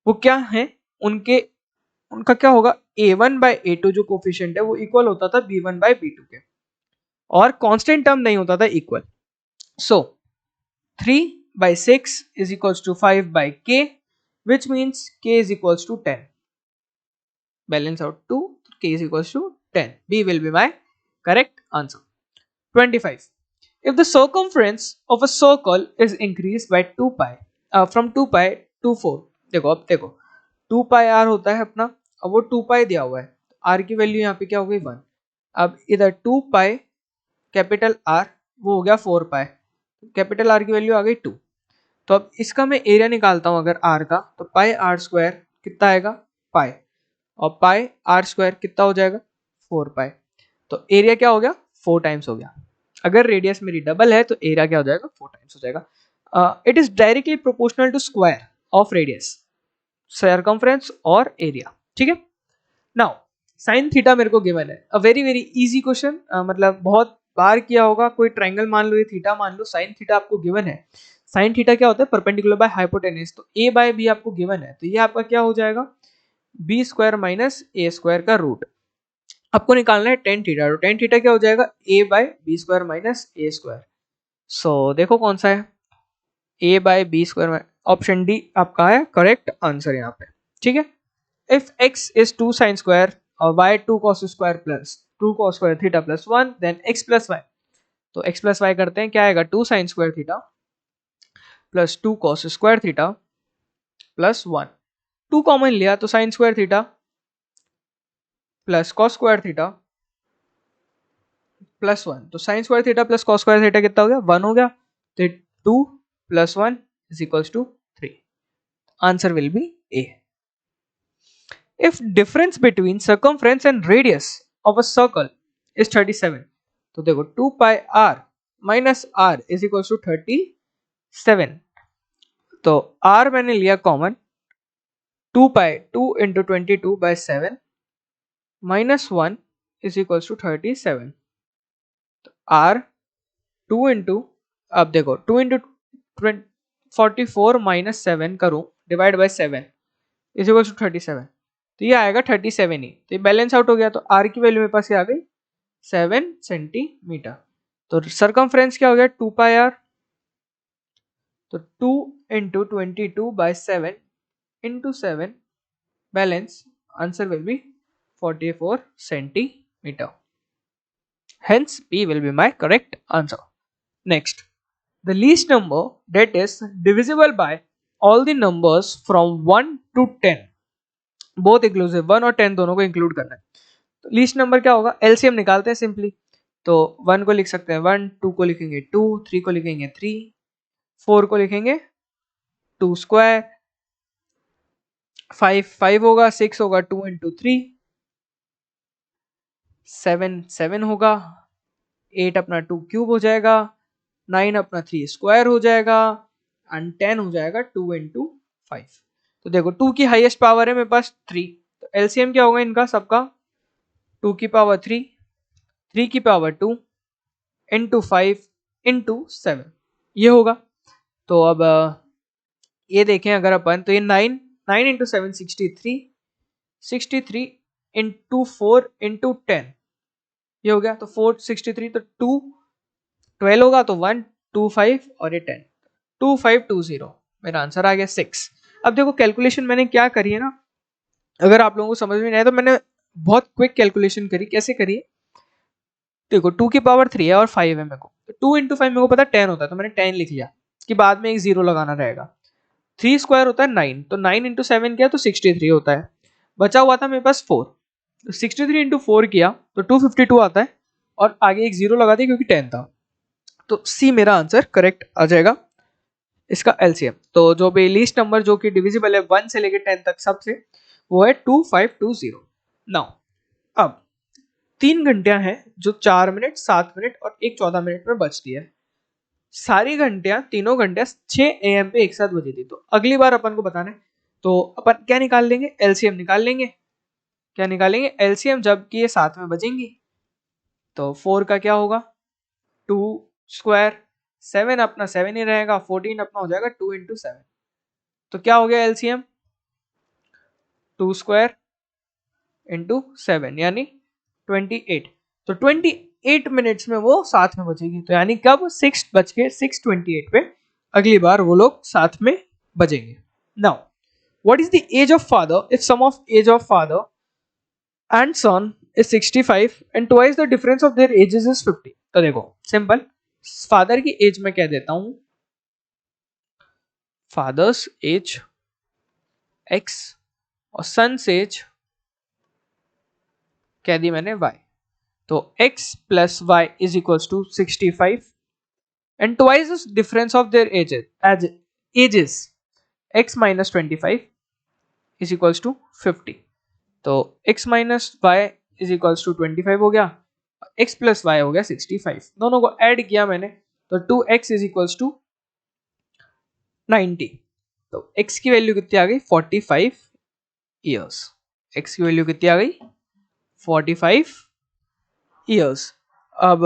वो क्या हैं, उनका क्या होगा A1/A2 जो कोफिशिएंट है वो इक्वल होता था B1/B2 के, और कांस्टेंट टर्म नहीं होता था equal. So 3/6 is equals to 5/k, which means k is equals to 10. Balance out 2, k is equals to 10. B will be my correct answer. 25. If the circumference of a circle is increased by 2 pi, from 2 pi to 4, देखो अब देखो 2 pi r होता है अपना, अब वो 2 pi दिया हुआ है, r की वैल्यू यहाँ पे क्या हो गई 1। अब इधर 2 pi कैपिटल R वो हो गया 4 pi, कैपिटल R की वैल्यू आ गई 2। तो अब इसका मैं एरिया निकालता हूं अगर r का, तो पाई r स्क्वायर कितना आएगा पाई, और पाई r स्क्वायर कितना हो जाएगा 4 पाई। तो एरिया क्या हो गया 4 टाइम्स हो गया। अगर रेडियस मेरी डबल है तो एरिया क्या हो जाएगा 4 टाइम्स हो जाएगा। It is directly proportional to square of radius, circumference और एरिया, ठीक है। नाउ साइन थीटा मेरे को गिवन है, a very very easy question, मतलब बहुत बार किया होगा। कोई ट्रायंगल मान लो, ये थीटा मान लो, साइन थीटा आपको गिवन है। साइन थीटा क्या होता है परपेंडिकुलर बाय हाइपोटेनस, तो a बाय b आपको गिवन है, तो ये आपका क्या हो जाएगा b square minus a square का रूट। आपको निकालना है टेन थीटा, तो टेन थीटा क्या हो जाएगा a by B square minus a square. So देखो कौन सा है a by B square, option D आपका है करेक्ट आंसर यहाँ पे, ठीक है। If x is 2 sin square और y 2 cos square plus 2 cos square theta plus 1, then x plus y, तो x plus y करते हैं, क्या आएगा 2 sin square theta plus 2 cos square theta plus 1, 2 common लिया तो sin square theta plus cos square theta plus 1, तो sin square theta plus cos square theta कितना हो गया 1 हो गया, तो 2 plus 1 is equals to 3, answer will be A. If difference between circumference and radius of a circle is 37, तो देखो 2 pi r minus r is equals to 37, तो r मैंने लिया common, 2 pi 2 into 22/7 minus 1 is equals to 37, तो r 2 into, अब देखो 2 into 44 minus 7 करूं divide by 7 is equals to 37, तो ये आएगा 37 ही, तो ये बैलेंस आउट हो गया, तो r की वैल्यू मेरे पास आ गई 7 सेंटीमीटर। तो सरकमफ्रेंस क्या हो गया 2 पाई r, तो 2 into 22/7 into 7 balance, answer will B 44 centimetre, hence B will be my correct answer. Next, the least number that is divisible by all the numbers from 1 to 10, both inclusive 1 और 10 दोनों को include करना है। तो least number क्या होगा, LCM निकालते हैं सिंपली, तो 1 को लिख सकते हैं 1, 2 को लिखेंगे 2, 3 को लिखेंगे 3, 4 को लिखेंगे 2 स्क्वायर, 5 होगा, 6 होगा 2 इंटू 3, 7 होगा, 8 अपना 2 क्यूब हो जाएगा, 9 अपना 3 स्क्वायर हो जाएगा, एंड 10 हो जाएगा 2 इंटू 5। तो देखो 2 की हाईएस्ट पावर है मेरे पास 3, तो एलसीएम क्या होगा इनका सबका, 2 की पावर 3, 3 की पावर 2 इंटू 5 इंटू 7 ये होगा। तो अब ये देखें अगर अपन, तो ये 9 इंटू 7 63, 63 इंटू 4 इंटू 10 ये हो गया। तो 4 63, तो 2 12 होगा, तो 1 2 5 और ये 10, 2 5 2 0, मेरा आंसर आ गया 6। अब देखो कैलकुलेशन मैंने क्या करी है ना, अगर आप लोगों को समझ में नहीं आया तो मैंने बहुत क्विक कैलकुलेशन करी। कैसे करी है, देखो 2 की पावर 3 है और 5 है मेरे को, तो 2 इंटू 5 मेरे को पता है 10 होता है, तो मैंने 10 लिख लिया, कि बाद में एक जीरो लगाना रहेगा। 3 स्क्वायर होता है 9, तो 9 इंटू 7 किया तो 63 होता है, बचा हुआ था मेरे पास 4, तो 63 इंटू 4 किया तो 252 आता है, और आगे एक जीरो लगा दिया क्योंकि 10 था, तो सी मेरा आंसर करेक्ट आ जाएगा इसका एलसीएम। तो जो भी लीस्ट नंबर जो कि डिविजिबल है 1 से लेकर 10 तक सबसे, वो है 2520। नाउ अब 3 घंटियां हैं जो 4 मिनट 7 मिनट और 1 14 मिनट में बचती है। सारी घंटियां, तीनों घंटियां 6 AM पे एक साथ बजी थी। तो अगली बार अपन को बताना है, तो अपन क्या निकाल लेंगे, एलसीएम निकाल लेंगे। क्या निकालेंगे, एलसीएम, जबकि ये साथ में बजेंगी। तो 4 का क्या होगा, 2 स्क्वायर, 7 अपना 7 ही रहेगा, 14 अपना हो जाएगा 2 इंटू 7। तो क्या हो गया एलसीएम, 2 स्क्वायर इंटू 7 यानी 28। तो 28 मिनट्स में वो साथ में बजेगी, तो यानी कब, 6:06:28 पे अगली बार वो लोग साथ में बजेंगे। Now what is the age of father if sum of age of father and son is 65 and twice the difference of their ages is 50। तो देखो सिंपल, फादर की एज में कह देता हूं, फादर्स एज x और सन्स एज कह दी मैंने y। तो x प्लस y is equals to 65 and twice the difference of their ages x minus 25 is equals to 50। तो x minus y is equals to 25 हो गया, x plus y हो गया 65, दोनों को ऐड किया मैंने, तो 2x is equals to 90। तो x की वैल्यू कितनी आ गई, 45 ईयर्स। x की वैल्यू कितनी आ गई, 45 ईयर्स। अब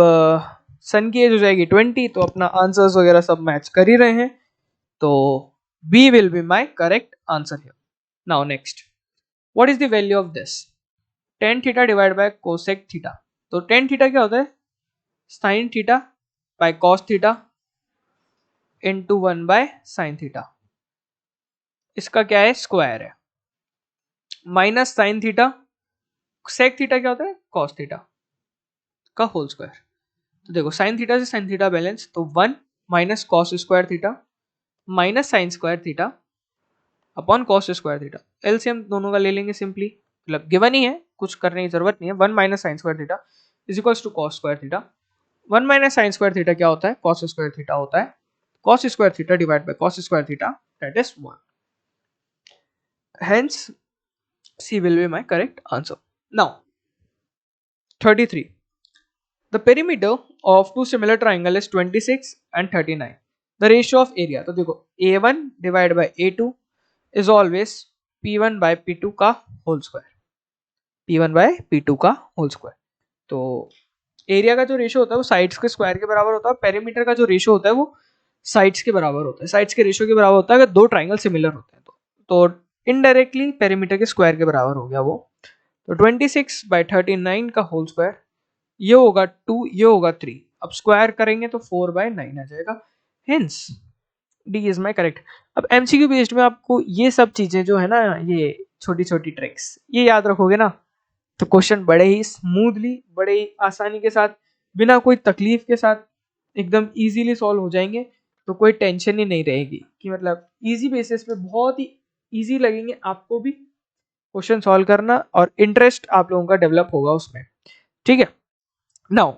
सन की एज हो जाएगी 20, तो अपना आंसर्स वगैरह सब मैच कर ही रहे हैं, तो B will be my correct answer here. Now next, what is the value of this? Tan theta divided by cosec theta. तो tan theta क्या होता है, sin theta by cos theta into 1 by sin theta। इसका क्या है, square है, minus sin theta, sec theta क्या होता है, cos theta का होल स्क्वायर। तो देखो sin theta से sin theta बैलेंस, तो 1 minus cos square theta minus sine square theta upon cos square theta. LCM दोनों का ले लेंगे सिंपली, मतलब गिवन ही है, कुछ करने की जरूरत नहीं है। 1 minus sine square theta is equals to cos square theta. 1 minus sine square theta क्या होता है, कॉस स्क्वायर थीटा होता है, cos square theta divide by cos square theta, that is 1। Hence C will be my correct answer. Now 33, the perimeter of two similar triangle is 26 and 39, the ratio of area। तो देखो a1 divided by a2 is always p1 by p2 का whole square, p1 by p2 का whole square. तो area का जो ratio होता है वो साइड्स के स्क्वायर के बराबर होता है, पेरीमीटर का जो रेशियो होता है वो साइड्स के बराबर होता है, साइड्स के रेशियो के बराबर होता है अगर दो ट्राइंगल सिमिलर होते हैं तो इनडायरेक्टली पेरीमीटर के स्क्वायर के बराबर हो गया वो। तो 26 by 39 का होल स्क्वायर, ये होगा 2, ये होगा 3, अब स्क्वायर करेंगे तो 4 by 9 आ जाएगा, hence D is my correct. अब एमसीक्यू बेस्ड में आपको ये सब चीजें जो है ना, ये छोटी छोटी ट्रिक्स ये याद रखोगे ना, तो क्वेश्चन बड़े ही स्मूथली, बड़े ही आसानी के साथ, बिना कोई तकलीफ के साथ एकदम इजीली सॉल्व हो जाएंगे। तो कोई टेंशन ही नहीं रहेगी, कि मतलब इजी बेसिस पे बहुत ही इजी लगेंगे आपको भी क्वेश्चन सॉल्व करना, और इंटरेस्ट आप लोगों का डेवलप होगा उसमें, ठीक है। नाउ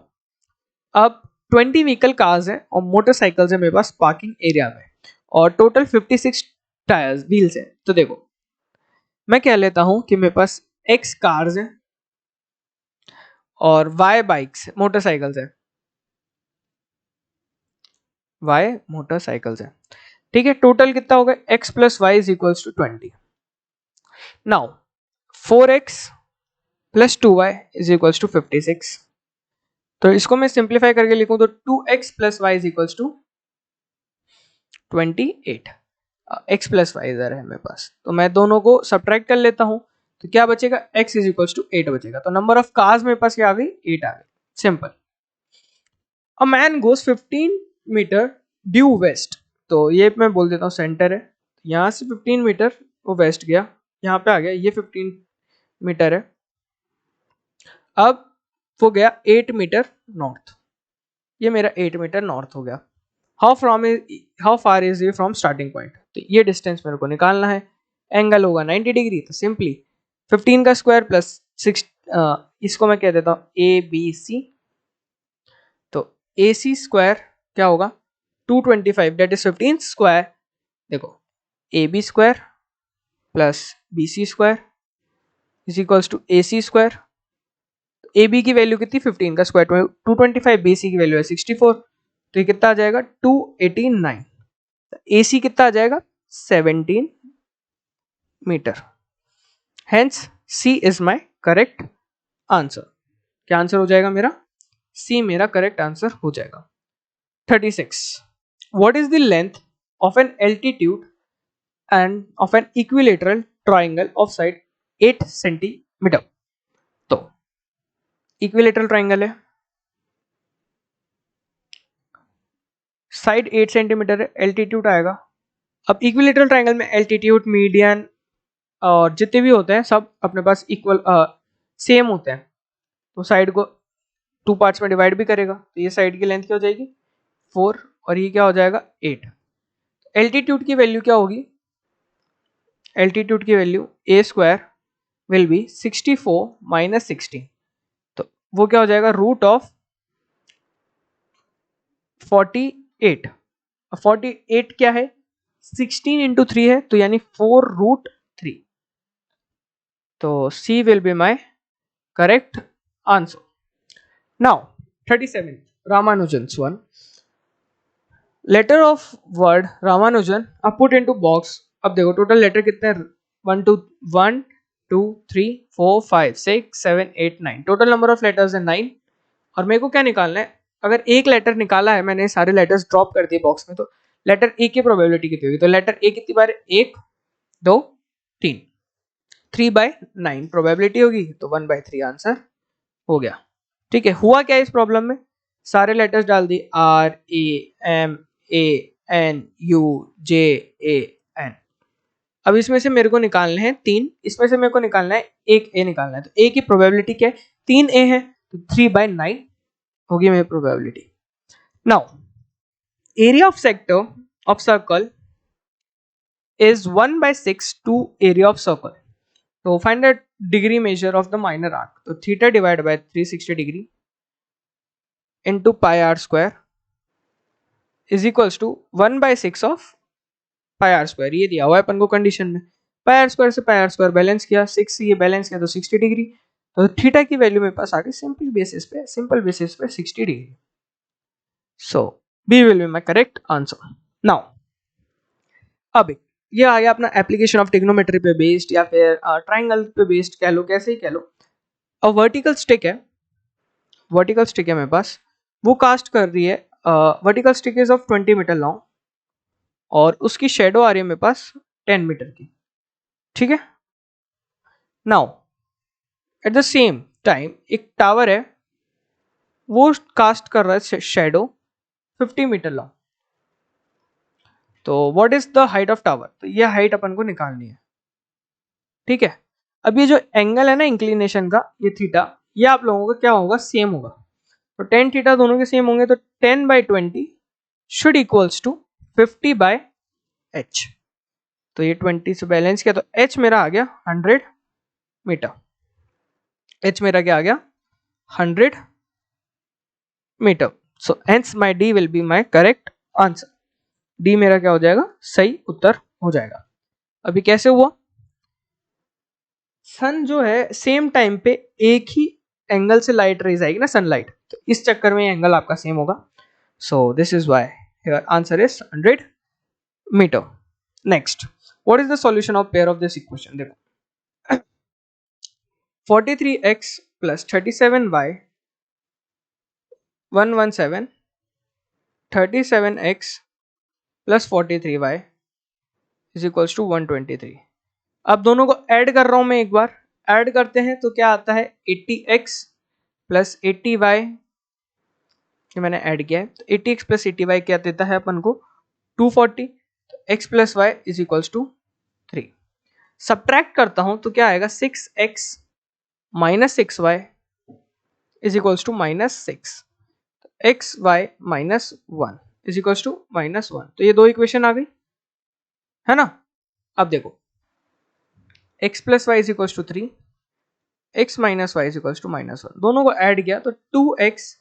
अब 20 व्हीकल कार्स हैं और मोटरसाइकिल्स है मेरे पास पार्किंग एरिया में, और टोटल 56 टायर्स व्हील्स हैं। तो देखो मैं कह लेता हूं कि मेरे पास x कार्स हैं और y बाइक्स मोटरसाइकिल्स हैं, y मोटरसाइकिल्स हैं। ठीक है, टोटल कितना होगा x plus y is equals to 20। Now 4x plus 2y is equals to 56। तो इसको मैं सिंप्लीफाई करके लिखूं तो 2x plus y is equals to 28। x plus y इधर है मेरे पास, तो मैं दोनों को सब्ट्रैक्ट कर लेता हूं, तो क्या बचेगा x इज इक्वल्स टू 8 बचेगा। तो नंबर ऑफ कार्स मेरे पास क्या आ गई 8 आ गई, simple. A man goes 15 metre due west, तो ये मैं बोल देता हूँ सेंटर है, यहाँ से 15 मीटर वो वेस्ट गया, यहाँ पे आ गया, ये 15 मीटर है। अब वो गया 8 मीटर नॉर्थ, ये मेरा 8 मीटर नॉर्थ हो गया। हाउ फार इज ये फ्रॉम स्टार्टिंग पॉइंट, तो ये डिस्टेंस मेरे को निकालना है। एंगल होगा 90 डिग्री, तो सिंपली 15 का स्क्वायर प्लस 6, इसको मैं कह देता हूँ ए बी सी, तो ए सी स्क्वायर क्या होगा 225 दैट इज 15 स्क्वायर। देखो A B square plus B C square is equals to A C square. A B की वैल्यू कितनी 15 का स्क्वायर 225, बी सी की वैल्यू है 64, तो ये कितना आ जाएगा 289। ए सी कितना आ जाएगा 17 metre. Hence C is my correct answer. क्या आंसर हो जाएगा मेरा, सी मेरा करेक्ट आंसर हो जाएगा। 36, what is the length of an altitude end of an equilateral triangle of side 8 centimetre. तो इक्विलेटरल ट्राइंगल है, साइड 8 सेंटीमीटर है, एल्टीट्यूड आएगा। अब इक्विलेटरल ट्राइंगल में एल्टीट्यूड मीडियन और जितने भी होते हैं सब अपने पास इक्वल सेम होते हैं, तो साइड को 2 पार्ट्स में डिवाइड भी करेगा, तो ये साइड की लेंथ क्या हो जाएगी 4 और ये क्या हो जाएगा 8। एल्टीट्यूड की वैल्यू क्या होगी, एल्टीट्यूड की value A square will be 64 minus 16, तो वो क्या हो जाएगा रूट ऑफ 48। 48 क्या है 16 इंटू 3 है, तो यानी 4 रूट 3, तो C will be my correct answer. Now 37, Ramanujan's one, letter of word Ramanujan अब पुट इनटू बॉक्स। अब देखो टोटल लेटर कितने हैं 1 2 3 4 5 6 7 8 9, टोटल नंबर ऑफ लेटर्स है 9। और मेरे को क्या निकालना है, अगर एक लेटर निकाला है मैंने सारे लेटर्स ड्रॉप कर दिए बॉक्स में, तो लेटर ए की प्रोबेबिलिटी कितनी होगी, तो लेटर ए कितनी बार 1 2 3, 3/9 प्रोबेबिलिटी होगी, तो 1/3 आंसर हो गया। ठीक है, हुआ क्या इस प्रॉब्लम में, सारे लेटर्स डाल दिए R A M A N U J A N. अब इसमें से मेरे को निकालने हैं 3, इसमें से मेरे को निकालना है एक ए निकालना है, तो ए की प्रोबेबिलिटी क्या है 3 ए है, तो 3/9 होगी मेरी probability. Now area of sector of circle is 1/6 to area of circle. So find the degree measure of the minor arc. So theta divided by 360 degree into pi r square is equals to 1/6 of pi r square. ये दिया हुआ है अपन को condition में, pi r square से pi r square balance किया, 6 से ये बैलेंस किया तो 60 डिग्री, तो थीटा की वैल्यू मेरे पास आ गई सिंपल बेसिस पे 60 degree. So B will be my correct answer. Now अब ये आ गया अपना एप्लीकेशन ऑफ ट्रिग्नोमेट्री पे बेस्ड या फिर ट्राइंगल पे बेस्ड कह लो, कैसे ही कह लो। अब वर्टिकल स्टिक है मेरे पास, वो कास्ट कर रही है, vertical stick is of 20 metre long और उसकी शेडो आ रही है मेरे पास 10 मीटर की। ठीक है, now at the same time एक टावर है, वो कास्ट कर रहा है शेडो 50 मीटर लॉन्ग। तो what is the height of tower, तो ये हाइट अपन को निकालनी है। ठीक है, अब ये जो एंगल है ना इंक्लिनेशन का, ये थीटा, ये आप लोगों का क्या होगा सेम होगा, तो टेन थीटा दोनों के सेम होंगे, तो 10/20 शुड इक्वल्स टू 50/h। तो ये 20 से बैलेंस किया, तो h मेरा आ गया 100 मीटर, h मेरा क्या आ गया 100 metre. So hence my D will be my correct answer. D मेरा क्या हो जाएगा, सही उत्तर हो जाएगा। अभी कैसे हुआ, सन जो है सेम टाइम पे एक ही एंगल से लाइट रेज आएगी ना, सनलाइट, तो इस चक्कर में एंगल आपका सेम होगा। So this is why here answer is 100 metre. Next, what is the solution of pair of this equation. देखो 43x plus 37y 117 37x plus 43y is equals to 123। अब दोनों को ऐड कर रहा हूं मैं, एक बार ऐड करते हैं तो क्या आता है 80x प्लस 80y, ये मैंने ऐड किया है, तो 80x प्लस 80y क्या देता है अपन को 240, तो x plus y is equals to 3। Subtract करता हूं तो क्या आएगा 6x minus 6y is equals to -6, x y -1 is equals to -1। तो ये दो इक्वेशन आ गई है ना। अब देखो x plus y is equals to 3, x minus y is equals to -1, दोनों को ऐड किया तो 2x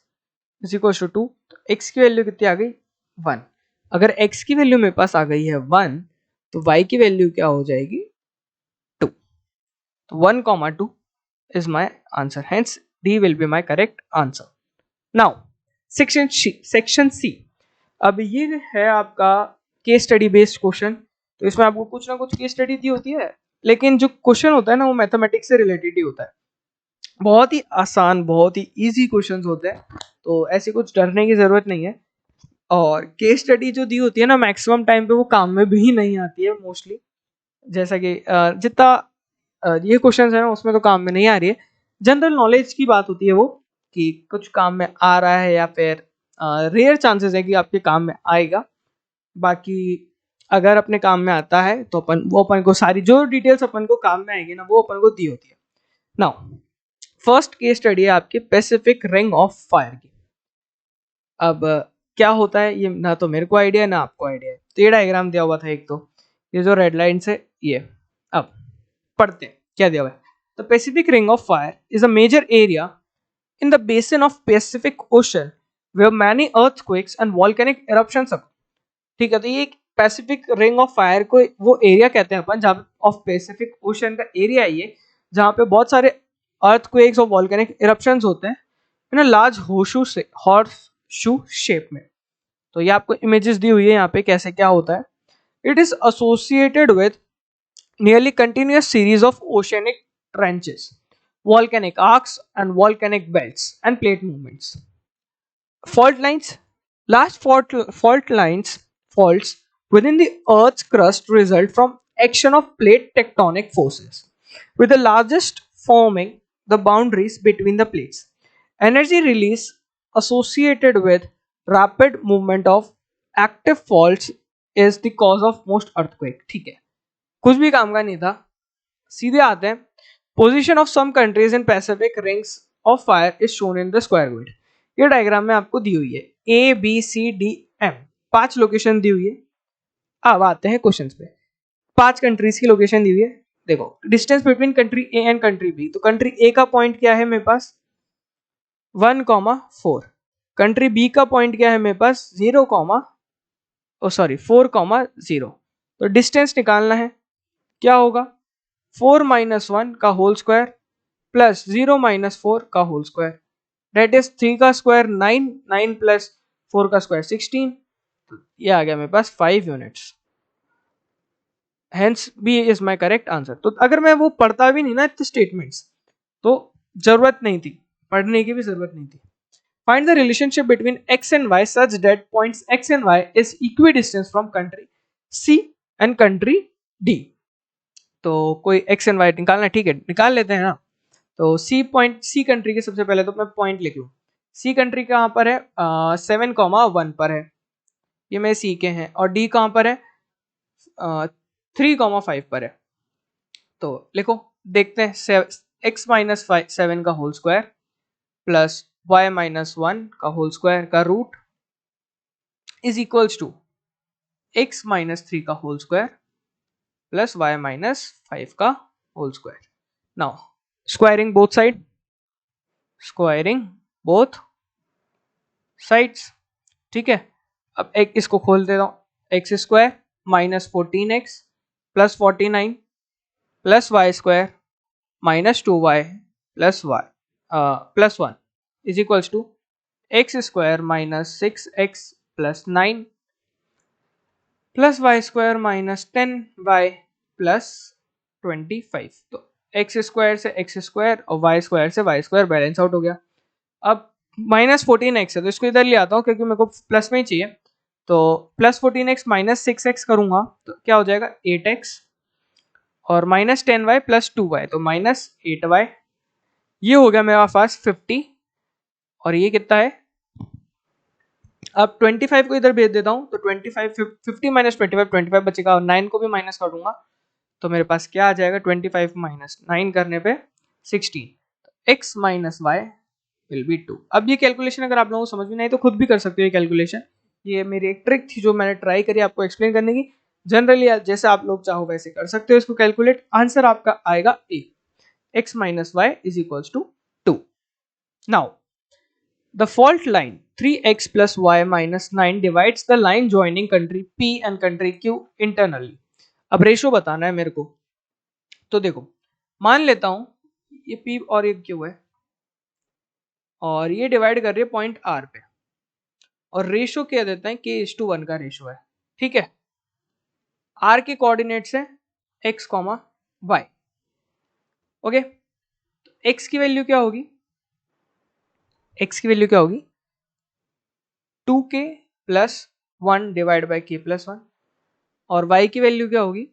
इज इक्वल्स टू 2, तो x की वैल्यू कितनी आ गई 1। अगर x की वैल्यू मेरे पास आ गई है 1 तो y की वैल्यू क्या हो जाएगी 2, तो 1, 2 is my answer, hence D will be my correct answer. Now section C, अब ये है आपका केस स्टडी बेस्ड क्वेश्चन, तो इसमें आपको कुछ ना कुछ केस स्टडी दी होती है, लेकिन जो क्वेश्चन होता है ना वो मैथमेटिक्स से रिलेटेड ही होता है, बहुत ही आसान बहुत ही इजी क्वेश्चंस होते हैं, तो ऐसे कुछ डरने की जरूरत नहीं है। और केस स्टडी जो दी होती है ना मैक्सिमम टाइम पे वो काम में भी नहीं आती है मोस्टली, जैसा कि जितना ये क्वेश्चंस है ना उसमें तो काम में नहीं आ रही है, जनरल नॉलेज की बात होती है वो, कि कुछ काम में आ रहा है या फिर रेयर चांसेस है कि आपके काम में आएगा। बाकी अगर अपने काम में आता है तो अपन को सारी जो डिटेल्स अपन को काम में आएगी ना वो अपन को दी होती है। नाउ फर्स्ट केस स्टडी है आपकी पैसिफिक रिंग ऑफ फायर की। अब क्या होता है ये ना तो मेरे को आइडिया है ना आपको आइडिया है, तो ये डायग्राम दिया हुआ था एक, तो ये जो रेड लाइन से ये, अब पढ़ते हैं क्या दिया हुआ है। The Pacific ring of fire is a major area in the basin of Pacific Ocean where many earthquakes and volcanic eruptions occur। ठीक है, तो ये पैसिफिक रिंग ऑफ फायर को वो एरिया कहते हैं अपन जहाँ ऑफ पैसिफिक ओशन का एरिया ये जहाँ पे बहुत सारे अर्थक्वेक्स और वॉल्केनिक इरप्शंस होते हैं in a large horseshoe shape में। तो ये आपको इमेजेस दी हुई है यहाँ पे कैसे क्या होता है। It is associated with nearly continuous series of oceanic trenches, volcanic arcs and volcanic belts and plate movements. Fault lines, large faults within the Earth's crust result from action of plate tectonic forces, with the largest forming the boundaries between the plates. Energy release associated with rapid movement of active faults is the cause of most earthquake। ठीक है, कुछ भी काम का नहीं था, सीधे आते हैं। Position of some countries in Pacific rings of fire is shown in the square grid. ये डायग्राम में आपको दी हुई है ABCDM 5 लोकेशन दी हुई है। अब आते हैं क्वेश्चन पे, 5 कंट्रीज की लोकेशन दी हुई है। देखो distance between country A and country B, तो कंट्री ए का पॉइंट क्या है मेरे पास 1,4, कंट्री बी का पॉइंट क्या है मेरे पास 4,0। तो डिस्टेंस निकालना है, क्या होगा 4 - 1 का होल स्क्वायर प्लस 0 - 4 का होल स्क्वायर, डेट इज 3 का स्क्वायर 9, 9 प्लस 4 का स्क्वायर 16, ये आ गया मेरे पास 5 units, hence B is my correct answer. तो अगर मैं वो पढ़ता भी नहीं ना इतने स्टेटमेंट्स तो जरूरत नहीं थी, पढ़ने की भी जरूरत नहीं थी। Find the relationship between x and y such that points x and y is equi distance from country C and country D। तो कोई x एंड y निकालना, ठीक है निकाल लेते हैं ना। तो C कंट्री के सबसे पहले तो मैं पॉइंट लिख लूँ, C कंट्री कहाँ पर है 7,1 पर है, ये मेरे C के हैं, और D कहाँ पर है 3,5 पर है। तो लिखो देखते हैं x - 7 का होल स्क्वायर प्लस y - 1 का होल स्क्वायर का root is equals to x - 3 का होल स्क्वायर प्लस y - 5 का whole square. Now squaring both sides, ठीक है। अब एक इसको खोल देता हूँ, x square minus 14x plus 49 plus y square minus 2y plus 1 is equals to x square minus 6x plus 9 plus y square minus 10y plus 25। तो x square से एक्स स्क्वायर और वाई स्क्वायर से y square balance out हो गया। अब minus 14x है तो इसको इधर ले आता हूँ क्योंकि मेरे को प्लस में ही चाहिए। तो प्लस 14x माइनस 6x करूंगा तो क्या हो जाएगा 8x और माइनस 10y प्लस 2y तो माइनस 8y। ये हो गया मेरे पास 50 और ये कितना है, अब 25 को इधर भेज देता हूँ तो 25 50 माइनस 25 बचेगा और 9 को भी माइनस कर दूंगा तो मेरे पास क्या आ जाएगा 25 माइनस 9 करने पे 16। x minus y will be 2। अब ये कैलकुलेशन अगर आप लोगों को समझ में नहीं तो खुद भी कर सकते हो ये कैलकुलेशन। ये मेरी एक ट्रिक थी जो मैंने ट्राई करी आपको एक्सप्लेन करने की। जनरली जैसे आप लोग चाहो वैसे कर सकते हो इसको कैलकुलेट। आंसर आपका आएगा A, x minus y is equals to 2। Now the fault line 3x plus y minus 9 divides the line joining country P and country Q internally। अब रेशो बताना है मेरे को। तो देखो मान लेता हूं ये P और ये Q है और ये डिवाइड कर रही है पॉइंट R पे और रेशो क्या देता है k:1 का रेशो है, ठीक है। R के कोऑर्डिनेट्स है x, y, ओके। x की वैल्यू क्या होगी, x की वैल्यू क्या होगी 2k plus 1 divide by k plus 1 और y की वैल्यू क्या होगी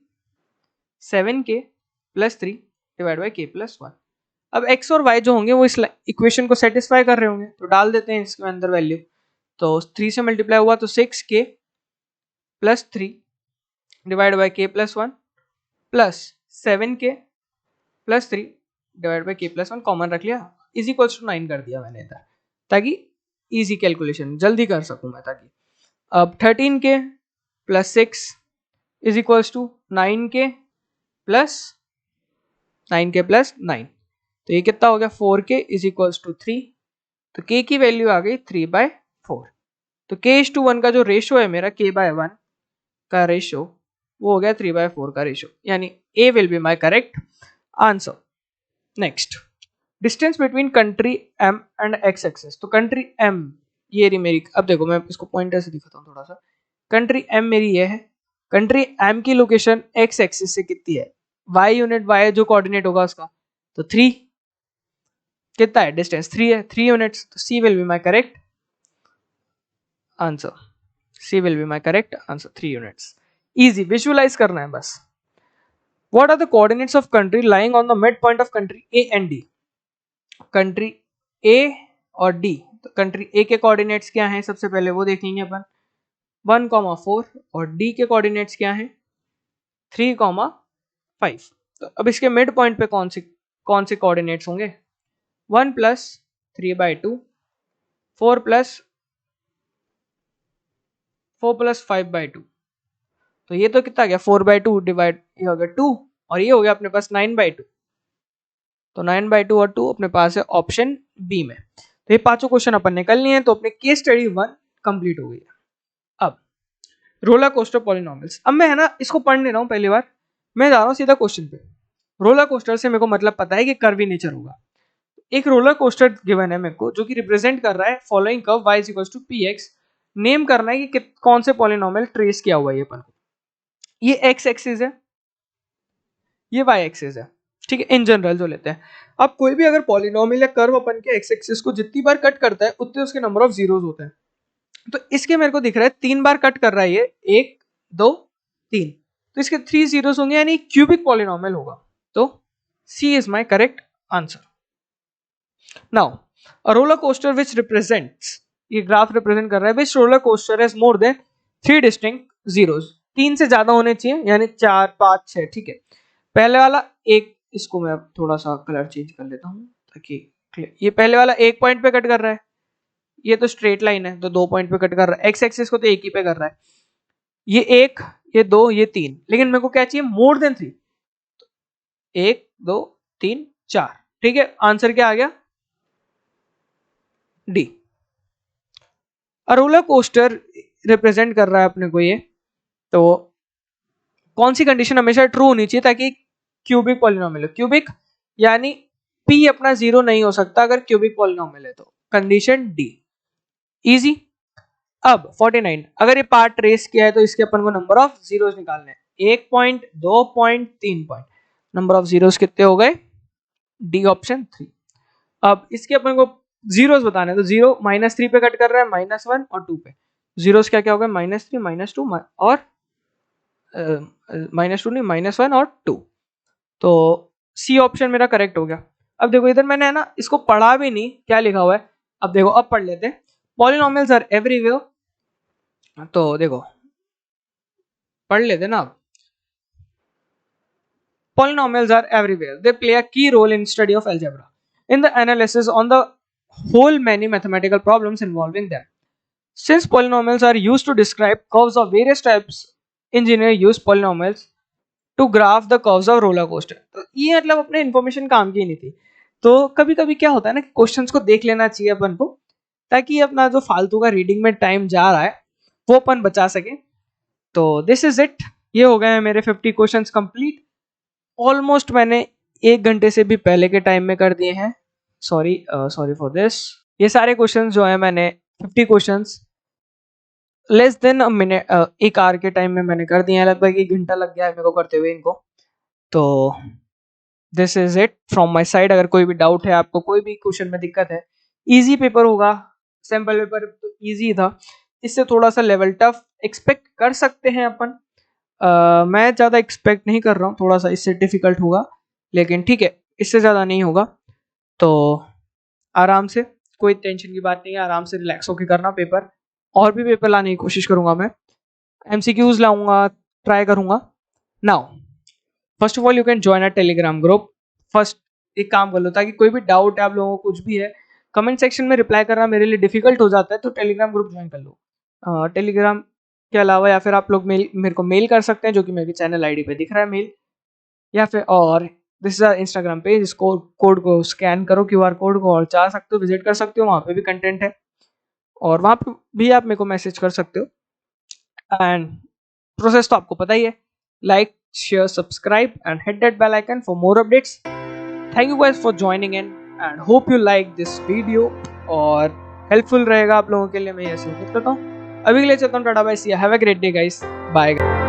7k plus 3 divide by k plus 1। अब x और y जो होंगे वो इस इक्वेशन को सेटिस्फाई कर रहे होंगे तो डाल देते हैं इसके अंदर वैल्यू। तो 3 से मल्टीप्लाई हुआ तो 6k plus 3 divide by k plus 1 plus 7k plus 3 divide by k plus 1 common रख लिया इज इक्वल्स टू 9 कर दिया मैंने इधर ताकि इजी कैलकुलेशन जल्दी कर सकूं मैं ताकि। अब 13k plus 6 is equals to 9k plus 9 तो ये कितना हो गया 4k इज इक्वल्स टू 3। तो k की वैल्यू आ गई 3/4। तो k:1 का जो रेशो है मेरा k/1 का रेशो वो हो गया 3/4 का रेशो, यानी a will be my correct answer. Next distance between country m and x axis. तो कंट्री m ये रही मेरी। अब देखो मैं इसको पॉइंटर से दिखाता हूँ थोड़ा सा। कंट्री m मेरी ये है, कंट्री m की लोकेशन x एक्सिस से कितनी है, y यूनिट y जो कोऑर्डिनेट होगा उसका तो 3 कितना है डिस्टेंस 3 है 3 यूनिट्स। तो c will be my correct answer, c will be my correct answer 3 units. Easy visualise करना है बस। What are the coordinates of country lying on the mid point of country a and d। Country A और D, तो country A के coordinates क्या हैं सबसे पहले वो देख लेंगे अपन 1,4 और D के कोऑर्डिनेट्स क्या हैं 3,5। तो अब इसके मिड पॉइंट पे कौन से कोऑर्डिनेट्स होंगे 1 प्लस 3/2 4 प्लस 5/2। तो ये तो कितना गया 4/2 डिवाइड ये हो गया 2 और ये हो गया अपने पास 9/2। तो 9/2 और 2 अपने पास है ऑप्शन बी में। तो ये पांचों क्वेश्चन अपन ने कर लिए हैं तो अपने केस स्टडी 1 कंप्लीट हो गई है। अब रोलर कोस्टर पॉलिनोमियल्स। अब मैं है ना इसको पढ़ नहीं रहा हूं पहली बार, मैं जा रहा हूं सीधा क्वेश्चन पे। रोलर कोस्टर से मेरे को मतलब पता है कि कर्वी नेचर होगा। एक रोलर कोस्टर गिवन है मेरे को जो कि रिप्रेजेंट कर रहा है following curve y equals to px। Name करना है कि कौन से पॉलिनोमियल ट्रेस किया हुआ है अपन को। ये x एक्सिस है ये y एक्सिस है, ठीक है इन जनरल जो लेते हैं। अब कोई भी अगर पॉलिनोमियल या कर्व अपन के x एक्सिस को जितनी बार कट करता है उतने उसके नंबर ऑफ जीरोस होते हैं। तो इसके मेरे को दिख रहा है 3 बार कट कर रहा है ये 1 2 3 तो इसके 3 जीरोस होंगे यानी क्यूबिक पॉलिनोमियल होगा। तो C is my correct answer. Now a roller coaster which represents, ये ग्राफ रिप्रेजेंट कर रहा है which roller coaster has more than 3 distinct zeros. 3 से ज्यादा होने चाहिए यानी 4 5 6, ठीक है। पहले वाला एक, इसको मैं थोड़ा सा कलर चेंज कर लेता हूं ताकि ये पहले वाला एक पॉइंट पे कट कर रहा है, ये तो स्ट्रेट लाइन है तो 2 पॉइंट पे कट कर रहा है। एक्स एक्सिस को तो एक ही पे कर रहा है, ये 1 ये 2 ये 3, लेकिन मेरे को क्या चाहिए मोर देन 3। 1 2 3 4, ठीक है। आंसर क्या आ गया डी। रोलर कोस्टर रिप्रेजेंट कर रहा है अपने को ये, तो कौन सी कंडीशन हमेशा ट्रू होनी चाहिए ताकि क्यूबिक पॉलिनोमियल हो? क्यूबिक यानी p अपना जीरो नहीं हो सकता अगर क्यूबिक पॉलिनोमियल है, तो कंडीशन डी, इजी। अब 49, अगर ये पार्ट ट्रेस किया है तो इसके अपन को नंबर ऑफ जीरोस निकालने हैं, 1 point, 2 point, 3 point, number of zeros कितने हो गए? D option 3। अब इसके अपन को जीरोस बताने, तो जीरो -3 पे कट कर रहा है, -1 और 2 पे। जीरोस क्या क्या हो गए? -3, -2 और -2 नहीं, -1 और 2। तो सी ऑप्शन मेरा करेक्ट हो गया। अब देखो इधर मैंने है ना इसको पढ़ा भी नहीं, क्या लिखा हुआ है। अब देखो, अब पढ़ लेते हैं। पॉलिनोमियल्स आर एवरीवेयर, तो देखो पढ़ लेते ना। Polynomials are everywhere. They play a key role in study of algebra, in the analysis on the whole many mathematical problems involving them. Since polynomials are used to describe curves of various types, engineers use polynomials to graph the curves of roller coaster. तो ये मतलब अपने information काम की नहीं थी। तो कभी कभी क्या होता है ना कि क्वेश्चंस को देख लेना चाहिए अपन को, ताकि अपना जो फालतू का रीडिंग में टाइम जा रहा है वो अपन बचा सके। तो दिस इज इट, ये हो गए हैं मेरे 50 क्वेश्चंस कंप्लीट। ऑलमोस्ट मैंने 1 घंटे से भी पहले के टाइम में कर दिए हैं। Sorry for this. ये सारे क्वेश्चंस जो है मैंने 50 questions less than a minute, 1 hour के टाइम में मैंने कर दिए हैं। लगभग 1 घंटा लग गया है मेरे को करते हुए इनको। तो this is it from my side. अगर कोई भी डाउट है आपको, कोई भी क्वेश्चन में दिक्कत है, इजी पेपर होगा, सैम्पल पेपर तो इजी था, इससे थोड़ा सा लेवल टफ एक्सपेक्ट कर सकते हैं अपन। मैं ज़्यादा एक्सपेक्ट नहीं कर रहा हूँ, थोड़ा सा इससे डिफिकल्ट होगा, लेकिन ठीक है, इससे ज़्यादा नहीं होगा। तो आराम से, कोई टेंशन की बात नहीं है, आराम से रिलैक्स होकर करना पेपर। और भी पेपर लाने की कोशिश करूंगा मैं, MCQs लाऊंगा, ट्राई करूंगा। Now first of all you can join a Telegram group. First एक काम कर लो, ताकि कोई भी डाउट है आप लोगों को, कुछ भी है, कमेंट सेक्शन में रिप्लाई करना मेरे लिए डिफिकल्ट हो जाता है, तो टेलीग्राम ग्रुप ज्वाइन कर लो। टेलीग्राम के अलावा या फिर आप लोग मेरे को मेल कर सकते हैं, जो कि मेरी चैनल आईडी पे दिख रहा है मेल, या फिर और दिस इज इंस्टाग्राम पेज। इसको कोड को स्कैन करो, QR कोड को, और चाह सकते हो विजिट कर सकते हो, वहाँ पे भी कंटेंट है, और वहाँ पे भी आप मेरे को मैसेज कर सकते हो। एंड प्रोसेस तो आपको पता ही है, like, share, subscribe and hit that bell icon for more updates. Thank you guys for joining in and hope you like this video, और हेल्पफुल रहेगा आप लोगों के लिए, मैं ऐसे उम्मीद करता हूँ। अभी के लिए चलता हूँ, tata bye, see you, have a great day guys, bye.